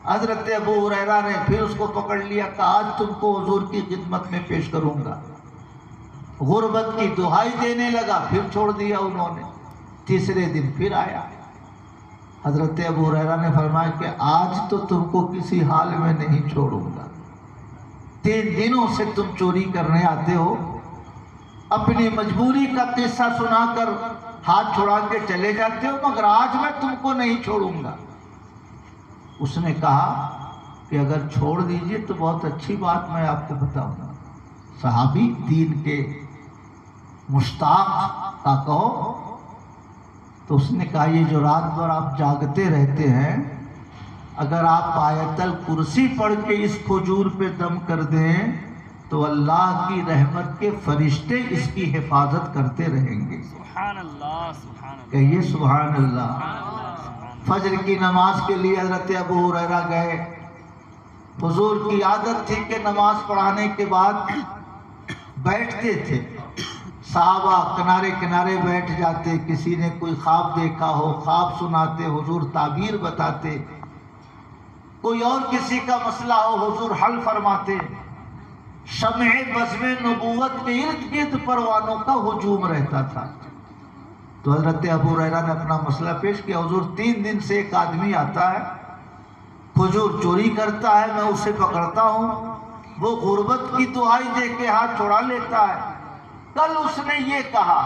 حضرت ابو ہریرہ نے پھر اس کو پکڑ لیا، کہا آج تم کو حضور کی خدمت میں پیش کروں گا۔ غربت کی دہائی دینے لگا، پھر چھوڑ دیا انہوں نے۔ تیسرے دن پھر آیا، حضرت ابو ہریرہ نے فرمایا کہ آج تو تم کو کسی حال میں نہیں چھوڑوں گا، 3 دنوں سے تم چوری کرنے آتے ہو، اپنی مجبوری کا قصہ سنا کر ہاتھ چھڑا کے چلے جاتے ہو، مگر آج میں تم کو نہیں چھوڑوں گا۔ اس نے کہا کہ اگر چھوڑ دیجئے تو بہت اچھی بات میں آپ کو بتاؤں گا۔ صحابی دین کے مشتاق کا کہو تو اس نے کہا یہ جو رات بھر آپ جاگتے رہتے ہیں، اگر آپ آیت الکرسی پڑھ کے اس کھجور پہ دم کر دیں تو اللہ کی رحمت کے فرشتے اس کی حفاظت کرتے رہیں گے۔ سبحان اللہ، سبحان اللہ، کہیے سبحان اللہ۔ سبحان اللہ۔ فجر کی نماز کے لیے حضرت ابو ہریرہ گئے۔ حضور کی عادت تھی کہ نماز پڑھانے کے بعد بیٹھتے تھے، صحابہ کنارے کنارے بیٹھ جاتے، کسی نے کوئی خواب دیکھا ہو خواب سناتے، حضور تعبیر بتاتے، کوئی اور کسی کا مسئلہ ہو حضور حل فرماتے۔ شمع بزم نبوت کے ارد گرد پروانوں کا ہجوم رہتا تھا۔ تو حضرت ابو ہریرہ نے اپنا مسئلہ پیش کیا، حضور 3 دن سے ایک آدمی آتا ہے، کھجور چوری کرتا ہے، میں اسے پکڑتا ہوں، وہ غربت کی دعائی دے کے ہاتھ چھڑا لیتا ہے۔ کل اس نے یہ کہا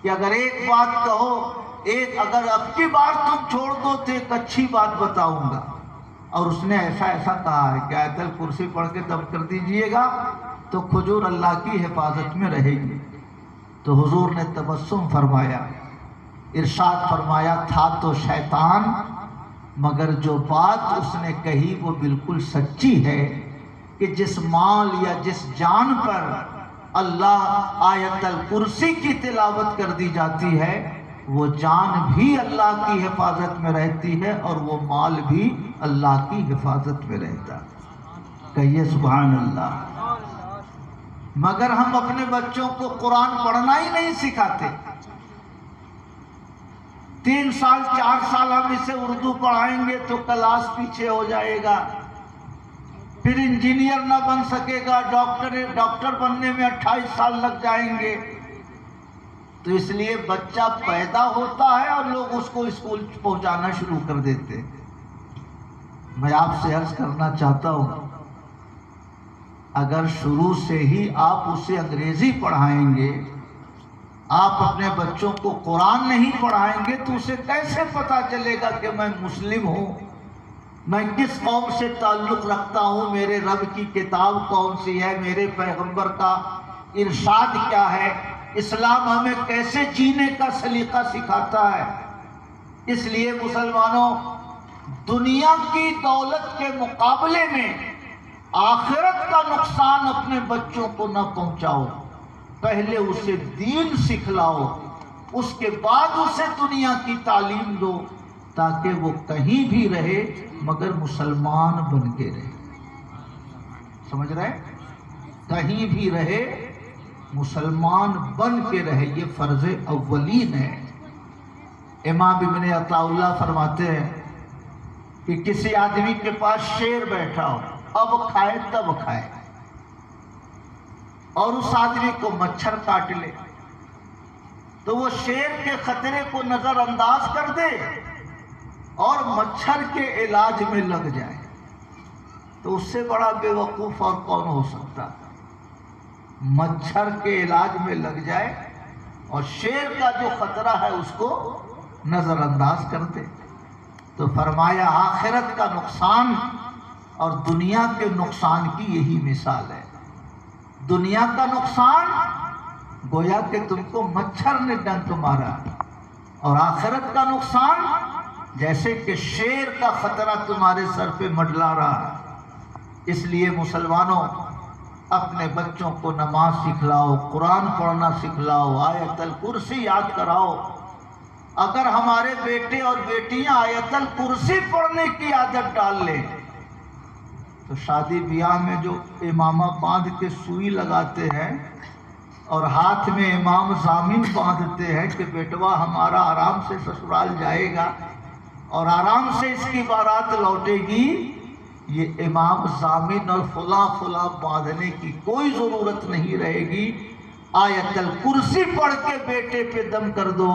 کہ اگر ایک بات کہو، اگر اب کی بار تم چھوڑ دو تو ایک اچھی بات بتاؤں گا، اور اس نے ایسا کہا ہے کہ آیت الکرسی پڑھ کے دم کر دیجئے گا تو کھجور اللہ کی حفاظت میں رہے گی۔ تو حضور نے تبسم فرمایا، ارشاد فرمایا تھا تو شیطان، مگر جو بات اس نے کہی وہ بالکل سچی ہے کہ جس مال یا جس جان پر اللہ آیت الکرسی کی تلاوت کر دی جاتی ہے وہ جان بھی اللہ کی حفاظت میں رہتی ہے اور وہ مال بھی اللہ کی حفاظت میں رہتا ہے۔ کہیے سبحان اللہ۔ مگر ہم اپنے بچوں کو قرآن پڑھنا ہی نہیں سکھاتے۔ 3 سال 4 سال ہم اسے اردو پڑھائیں گے تو کلاس پیچھے ہو جائے گا، پھر انجینئر نہ بن سکے گا، ڈاکٹر بننے میں 28 سال لگ جائیں گے۔ تو اس لیے بچہ پیدا ہوتا ہے اور لوگ اس کو اسکول پہنچانا شروع کر دیتے۔ میں آپ سے عرض کرنا چاہتا ہوں، اگر شروع سے ہی آپ اسے انگریزی پڑھائیں گے، آپ اپنے بچوں کو قرآن نہیں پڑھائیں گے تو اسے کیسے پتا چلے گا کہ میں مسلم ہوں، میں کس قوم سے تعلق رکھتا ہوں، میرے رب کی کتاب کون سی ہے، میرے پیغمبر کا ارشاد کیا ہے، اسلام ہمیں کیسے جینے کا سلیقہ سکھاتا ہے۔ اس لیے مسلمانوں، دنیا کی دولت کے مقابلے میں آخرت کا نقصان اپنے بچوں کو نہ پہنچاؤ، پہلے اسے دین سکھلاؤ، اس کے بعد اسے دنیا کی تعلیم دو تاکہ وہ کہیں بھی رہے مگر مسلمان بن کے رہے۔ سمجھ رہے؟ کہیں بھی رہے مسلمان بن کے رہے، یہ فرض اولین ہے۔ امام ابن عطا اللہ فرماتے ہیں کہ کسی آدمی کے پاس شیر بیٹھا ہو، اب کھائے تب کھائے، اور اس آدمی کو مچھر کاٹ لے تو وہ شیر کے خطرے کو نظر انداز کر دے اور مچھر کے علاج میں لگ جائے، تو اس سے بڑا بے وقوف اور کون ہو سکتا؟ مچھر کے علاج میں لگ جائے اور شیر کا جو خطرہ ہے اس کو نظر انداز کر دے۔ تو فرمایا آخرت کا نقصان اور دنیا کے نقصان کی یہی مثال ہے۔ دنیا کا نقصان گویا کہ تم کو مچھر نے ڈنک مارا، اور آخرت کا نقصان جیسے کہ شیر کا خطرہ تمہارے سر پہ منڈلا رہا ہے۔ اس لیے مسلمانوں، اپنے بچوں کو نماز سکھلاؤ، قرآن پڑھنا سکھلاؤ، آیت الکرسی یاد کراؤ۔ اگر ہمارے بیٹے اور بیٹیاں آیت الکرسی پڑھنے کی عادت ڈال لیں تو شادی بیاہ میں جو امامہ باندھ کے سوئی لگاتے ہیں اور ہاتھ میں امام ضامن باندھتے ہیں کہ بیٹوا ہمارا آرام سے سسرال جائے گا اور آرام سے اس کی بارات لوٹے گی، یہ امام ضامن اور فلاں فلاں باندھنے کی کوئی ضرورت نہیں رہے گی۔ آیت الکرسی پڑھ کے بیٹے پہ دم کر دو،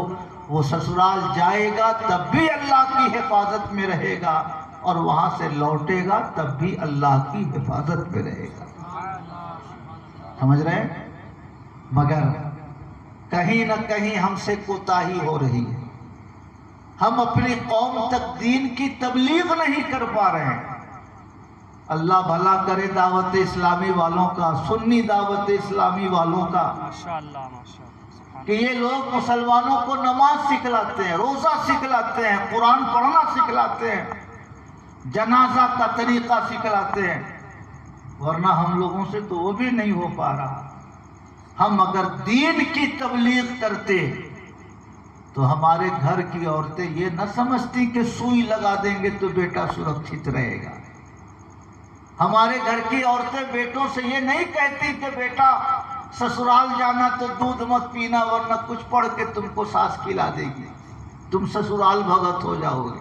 وہ سسرال جائے گا تب بھی اللہ کی حفاظت میں رہے گا، اور وہاں سے لوٹے گا تب بھی اللہ کی حفاظت میں رہے گا۔ سمجھ رہے ہیں؟ مگر کہیں نہ کہیں ہم سے کوتاہی ہو رہی ہے، ہم اپنی قوم تک دین کی تبلیغ نہیں کر پا رہے ہیں۔ اللہ بھلا کرے دعوت اسلامی والوں کا، سنی دعوت اسلامی والوں کا، ماشاءاللہ ماشاءاللہ، کہ یہ لوگ مسلمانوں کو نماز سکھلاتے ہیں، روزہ سکھلاتے ہیں، قرآن پڑھنا سکھلاتے ہیں، جنازہ کا طریقہ سکھلاتے ہیں، ورنہ ہم لوگوں سے تو وہ بھی نہیں ہو پا رہا۔ ہم اگر دین کی تبلیغ کرتے تو ہمارے گھر کی عورتیں یہ نہ سمجھتی کہ سوئی لگا دیں گے تو بیٹا سرکشت رہے گا۔ ہمارے گھر کی عورتیں بیٹوں سے یہ نہیں کہتی کہ بیٹا سسرال جانا تو دودھ مت پینا ورنہ کچھ پڑھ کے تم کو ساس کھلا دے گی، تم سسرال بھگت ہو جاؤ گے،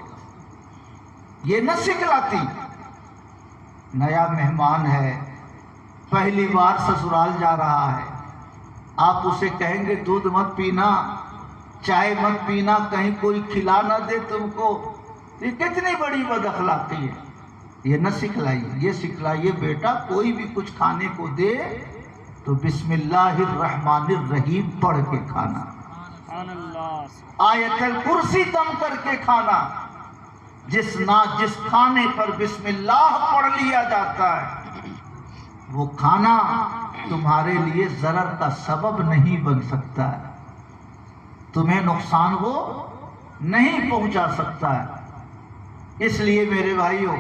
یہ نہ سکھلاتی۔ نیا مہمان ہے، پہلی بار سسرال جا رہا ہے، آپ اسے کہیں گے دودھ مت پینا، چائے مت پینا، کہیں کوئی کھلا نہ دے تم کو، یہ کتنی بڑی بد اخلاقی ہے۔ یہ نہ سکھلائیے، یہ سکھلائیے بیٹا کوئی بھی کچھ کھانے کو دے تو بسم اللہ الرحمن الرحیم پڑھ کے کھانا، سبحان اللہ، آیت الکرسی دم کر کے کھانا۔ جس کھانے پر بسم اللہ پڑھ لیا جاتا ہے وہ کھانا تمہارے لیے ضرر کا سبب نہیں بن سکتا ہے، تمہیں نقصان وہ نہیں پہنچا سکتا ہے۔ اس لیے میرے بھائیوں،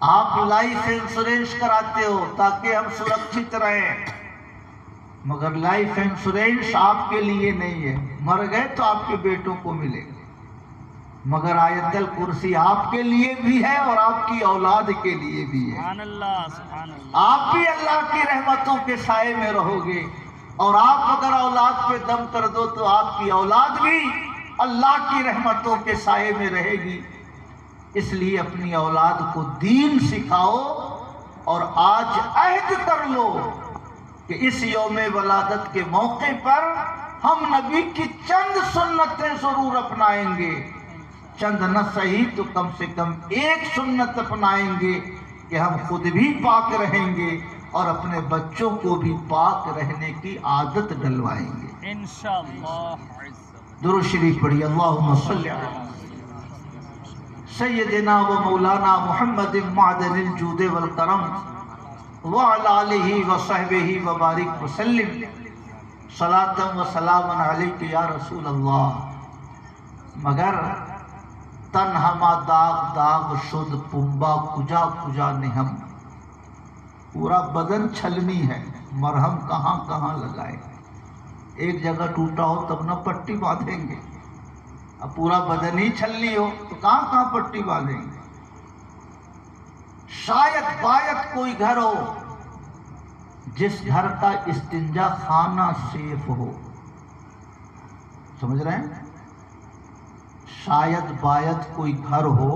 آپ لائف انشورنس کراتے ہو تاکہ ہم سرکشت رہیں، مگر لائف انشورنس آپ کے لیے نہیں ہے، مر گئے تو آپ کے بیٹوں کو ملے گا، مگر آیت الکرسی آپ کے لیے بھی ہے اور آپ کی اولاد کے لیے بھی ہے۔ سبحان اللہ سبحان اللہ، آپ بھی اللہ کی رحمتوں کے سائے میں رہو گے، اور آپ اگر اولاد پہ دم کر دو تو آپ کی اولاد بھی اللہ کی رحمتوں کے سائے میں رہے گی۔ اس لیے اپنی اولاد کو دین سکھاؤ، اور آج عہد کر لو کہ اس یوم ولادت کے موقع پر ہم نبی کی چند سنتیں ضرور اپنائیں گے، چند نہ صحیح تو کم سے کم ایک سنت اپنائیں گے کہ ہم خود بھی پاک رہیں گے اور اپنے بچوں کو بھی پاک رہنے کی عادت ڈلوائیں گے۔ انشاءاللہ۔ درود شریف پڑھی، اللہم صلی علی سیدنا و مولانا محمد معدن الجود والکرم وعلی آلہ وصحبہ وبارک وسلم، صلاۃ و سلام علیک یا رسول اللہ۔ مگر تن ہما داغ داغ شد پنبا کجا کجا نہم، پورا بدن چھلنی ہے، مرہم کہاں کہاں لگائے۔ ایک جگہ ٹوٹا ہو تب نہ پٹی باندھیں گے، اب پورا بدن ہی چھلنی ہو تو کہاں کہاں پٹی باندھیں گے۔ شاید باید کوئی گھر ہو جس گھر کا استنجا خانہ سیف ہو، سمجھ رہے ہیں؟ شاید باید کوئی گھر ہو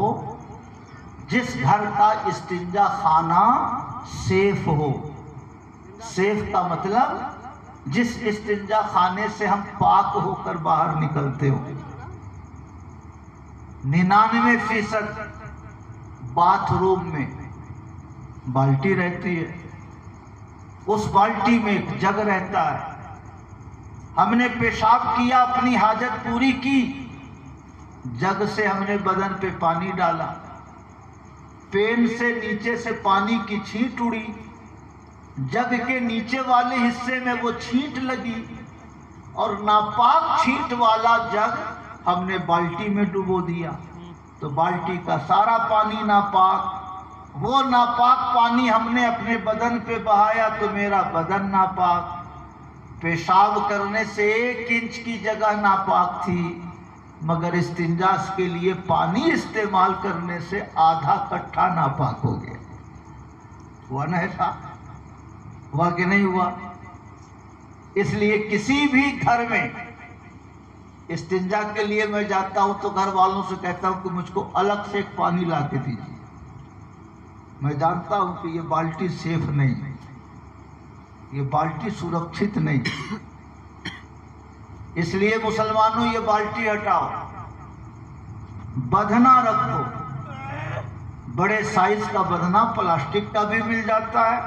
جس گھر کا استنجا خانہ سیف ہو۔ سیف کا مطلب جس استنجا خانے سے ہم پاک ہو کر باہر نکلتے ہو۔ 99% باتھ روم میں بالٹی رہتی ہے، اس بالٹی میں ایک جگ رہتا ہے، ہم نے پیشاب کیا، اپنی حاجت پوری کی، جگ سے ہم نے بدن پہ پانی ڈالا، پین سے نیچے سے پانی کی چھینٹ اڑی، جگ کے نیچے والے حصے میں وہ چھینٹ لگی، اور ناپاک چھینٹ والا جگ ہم نے بالٹی میں ڈبو دیا، تو بالٹی کا سارا پانی ناپاک، وہ ناپاک پانی ہم نے اپنے بدن پہ بہایا تو میرا بدن ناپاک۔ پیشاب کرنے سے 1 انچ کی جگہ ناپاک تھی، مگر استنجا کے لیے پانی استعمال کرنے سے آدھا کٹھا ناپاک ہو گیا۔ ہوا نہ ایسا؟ ہوا کہ نہیں ہوا؟ اس لیے کسی بھی گھر میں استنجا کے لیے میں جاتا ہوں تو گھر والوں سے کہتا ہوں کہ مجھ کو الگ سے ایک پانی لا کے دیجیے، میں جانتا ہوں کہ یہ بالٹی سیف نہیں ہے، یہ بالٹی سرکشت نہیں ہے۔ اس لیے مسلمانوں یہ بالٹی ہٹاؤ، بدنا رکھو، بڑے سائز کا بدنا پلاسٹک کا بھی مل جاتا ہے،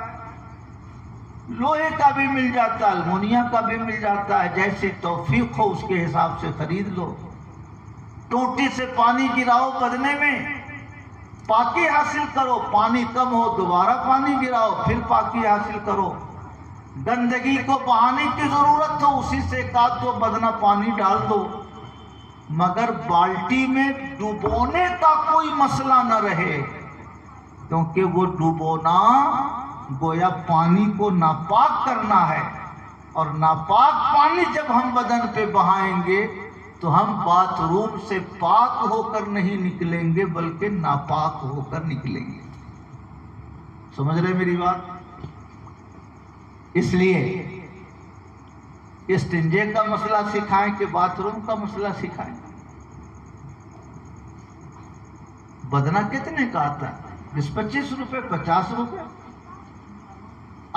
لوہے کا بھی مل جاتا ہے، المونیم کا بھی مل جاتا ہے، جیسے توفیق ہو اس کے حساب سے خرید لو۔ ٹوٹی سے پانی گراؤ بدنے میں، پاکی حاصل کرو، پانی کم ہو دوبارہ پانی گراؤ، پھر پاکی حاصل کرو۔ گندگی کو بہانے کی ضرورت ہو اسی سے ایک آدھ دو بدنا پانی ڈال دو، مگر بالٹی میں ڈبونے کا کوئی مسئلہ نہ رہے، کیونکہ وہ ڈبونا گویا پانی کو ناپاک کرنا ہے، اور ناپاک پانی جب ہم بدن پہ بہائیں گے تو ہم باتھ روم سے پاک ہو کر نہیں نکلیں گے بلکہ ناپاک ہو کر نکلیں گے۔ سمجھ رہے میری بات؟ اس لیے استنجے کا مسئلہ سکھائیں کہ باتھ روم کا مسئلہ سکھائیں؟ بدنا کتنے کا آتا ہے؟ 25 روپے 50 روپے۔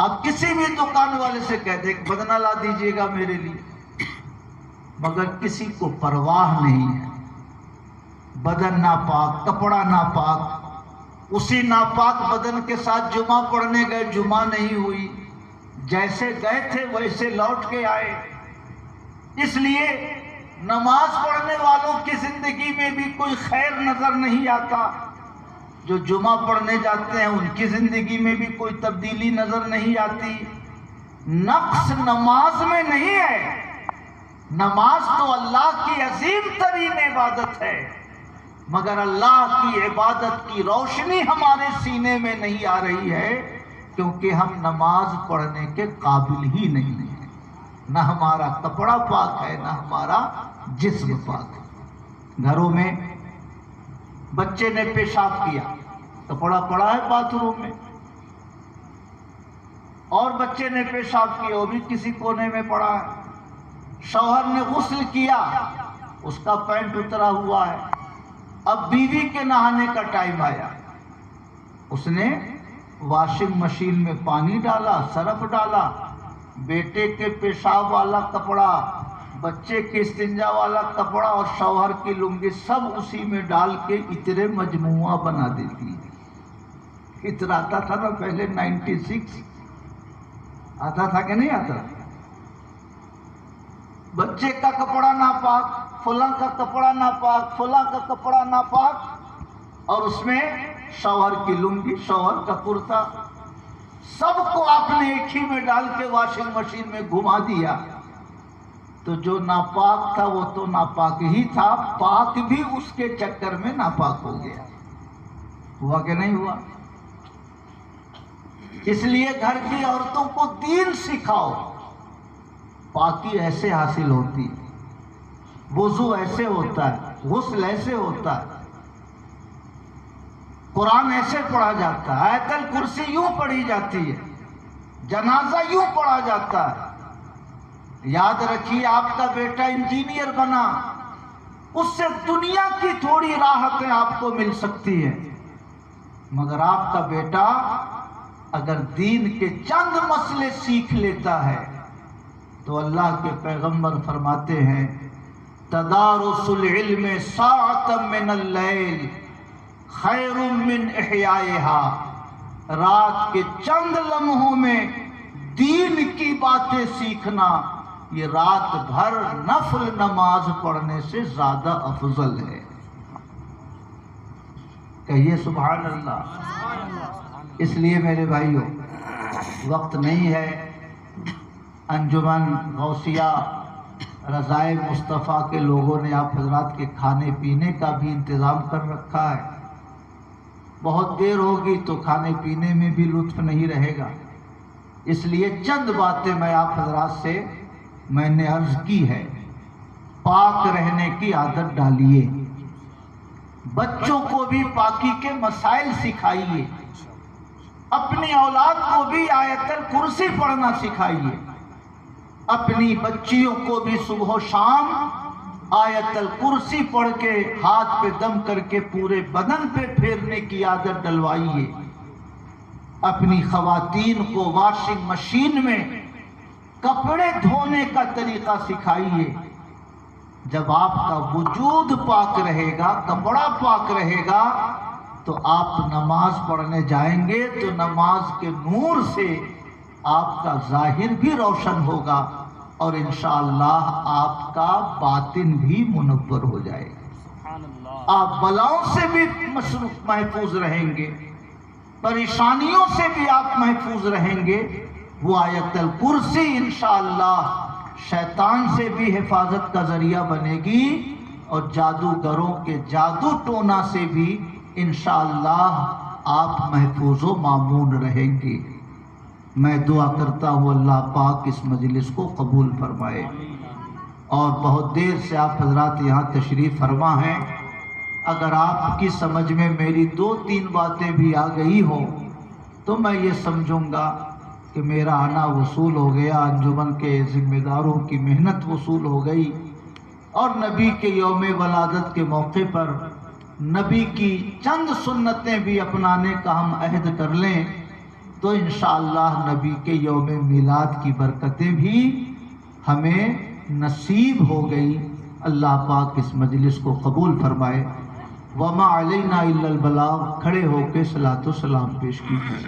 آپ کسی بھی دکان والے سے کہتے کہ بدنا لا دیجئے گا میرے لیے، مگر کسی کو پرواہ نہیں ہے۔ بدن ناپاک، کپڑا ناپاک، اسی ناپاک بدن کے ساتھ جمعہ پڑھنے گئے، جمعہ نہیں ہوئی، جیسے گئے تھے ویسے لوٹ کے آئے۔ اس لیے نماز پڑھنے والوں کی زندگی میں بھی کوئی خیر نظر نہیں آتا، جو جمعہ پڑھنے جاتے ہیں ان کی زندگی میں بھی کوئی تبدیلی نظر نہیں آتی۔ نقص نماز میں نہیں ہے، نماز تو اللہ کی عظیم ترین عبادت ہے، مگر اللہ کی عبادت کی روشنی ہمارے سینے میں نہیں آ رہی ہے، کیونکہ ہم نماز پڑھنے کے قابل ہی نہیں ہیں۔ نہ ہمارا کپڑا پاک ہے، نہ ہمارا جسم پاک ہے۔ گھروں میں بچے نے پیشاب کیا، کپڑا پڑا ہے باتھ روم میں، اور بچے نے پیشاب کیا وہ بھی کسی کونے میں پڑا ہے۔ شوہر نے غسل کیا، اس کا پینٹ اترا ہوا ہے۔ اب بیوی کے نہانے کا ٹائم آیا، اس نے واشنگ مشین میں پانی ڈالا، سرف ڈالا، بیٹے کے پیشاب والا کپڑا، بچے کے استنجا والا کپڑا اور شوہر کی لنگی سب اسی میں ڈال کے عطر مجموعہ بنا دیتی ہے۔ عطر آتا تھا نا پہلے 96 آتا تھا کہ نہیں آتا؟ بچے کا کپڑا ناپاک، فلاں کا کپڑا ناپاک، فلاں کا کپڑا ناپاک، اور اس میں شوہر کی لنگی، شوہر کا کرتا، سب کو آپ نے ایک ہی میں ڈال کے واشنگ مشین میں گھما دیا۔ تو جو ناپاک تھا وہ تو ناپاک ہی تھا، پاک بھی اس کے چکر میں ناپاک ہو گیا۔ ہوا کہ نہیں ہوا؟ اس لیے گھر کی عورتوں کو دین سکھاؤ، پاکی ایسے حاصل ہوتی ہے، وضو ایسے ہوتا ہے، غسل ایسے ہوتا ہے، قرآن ایسے پڑھا جاتا ہے، آیت الکرسی یوں پڑھی جاتی ہے، جنازہ یوں پڑھا جاتا ہے۔ یاد رکھیے آپ کا بیٹا انجینئر بنا، اس سے دنیا کی تھوڑی راحتیں آپ کو مل سکتی ہیں، مگر آپ کا بیٹا اگر دین کے چند مسئلے سیکھ لیتا ہے تو اللہ کے پیغمبر فرماتے ہیں تدارس العلم ساعۃ من اللیل خیر من احیائها، رات کے چند لمحوں میں دین کی باتیں سیکھنا یہ رات بھر نفل نماز پڑھنے سے زیادہ افضل ہے۔ کہیے سبحان اللہ۔ اس لیے میرے بھائیوں وقت نہیں ہے، انجمن غوثیہ رضائے مصطفیٰ کے لوگوں نے آپ حضرات کے کھانے پینے کا بھی انتظام کر رکھا ہے، بہت دیر ہوگی تو کھانے پینے میں بھی لطف نہیں رہے گا، اس لیے چند باتیں میں آپ حضرات سے میں نے عرض کی ہے۔ پاک رہنے کی عادت ڈالیے، بچوں کو بھی پاکی کے مسائل سکھائیے، اپنی اولاد کو بھی آیت الکرسی پڑھنا سکھائیے، اپنی بچیوں کو بھی صبح و شام آیت الکرسی پڑھ کے ہاتھ پہ دم کر کے پورے بدن پہ پھیرنے کی عادت ڈلوائیے، اپنی خواتین کو واشنگ مشین میں کپڑے دھونے کا طریقہ سکھائیے، جب آپ کا وجود پاک رہے گا، کپڑا پاک رہے گا، تو آپ نماز پڑھنے جائیں گے تو نماز کے نور سے آپ کا ظاہر بھی روشن ہوگا اور انشاءاللہ آپ کا باطن بھی منور ہو جائے گا۔ سبحان اللہ، آپ بلاؤں سے بھی محفوظ رہیں گے، پریشانیوں سے بھی آپ محفوظ رہیں گے۔ وہ آیت الکرسی انشاءاللہ شیطان سے بھی حفاظت کا ذریعہ بنے گی اور جادوگروں کے جادو ٹونا سے بھی انشاءاللہ آپ محفوظ و مامون رہیں گے۔ میں دعا کرتا ہوں اللہ پاک اس مجلس کو قبول فرمائے، اور بہت دیر سے آپ حضرات یہاں تشریف فرما ہیں۔ اگر آپ کی سمجھ میں میری 2-3 باتیں بھی آ گئی ہوں تو میں یہ سمجھوں گا کہ میرا آنا وصول ہو گیا، انجمن کے ذمہ داروں کی محنت وصول ہو گئی، اور نبی کے یوم ولادت کے موقع پر نبی کی چند سنتیں بھی اپنانے کا ہم عہد کر لیں تو انشاءاللہ نبی کے یوم میلاد کی برکتیں بھی ہمیں نصیب ہو گئی۔ اللہ پاک اس مجلس کو قبول فرمائے۔ وما علینا الا البلاغ۔ کھڑے ہو کے صلاۃ و سلام پیش کیجیے۔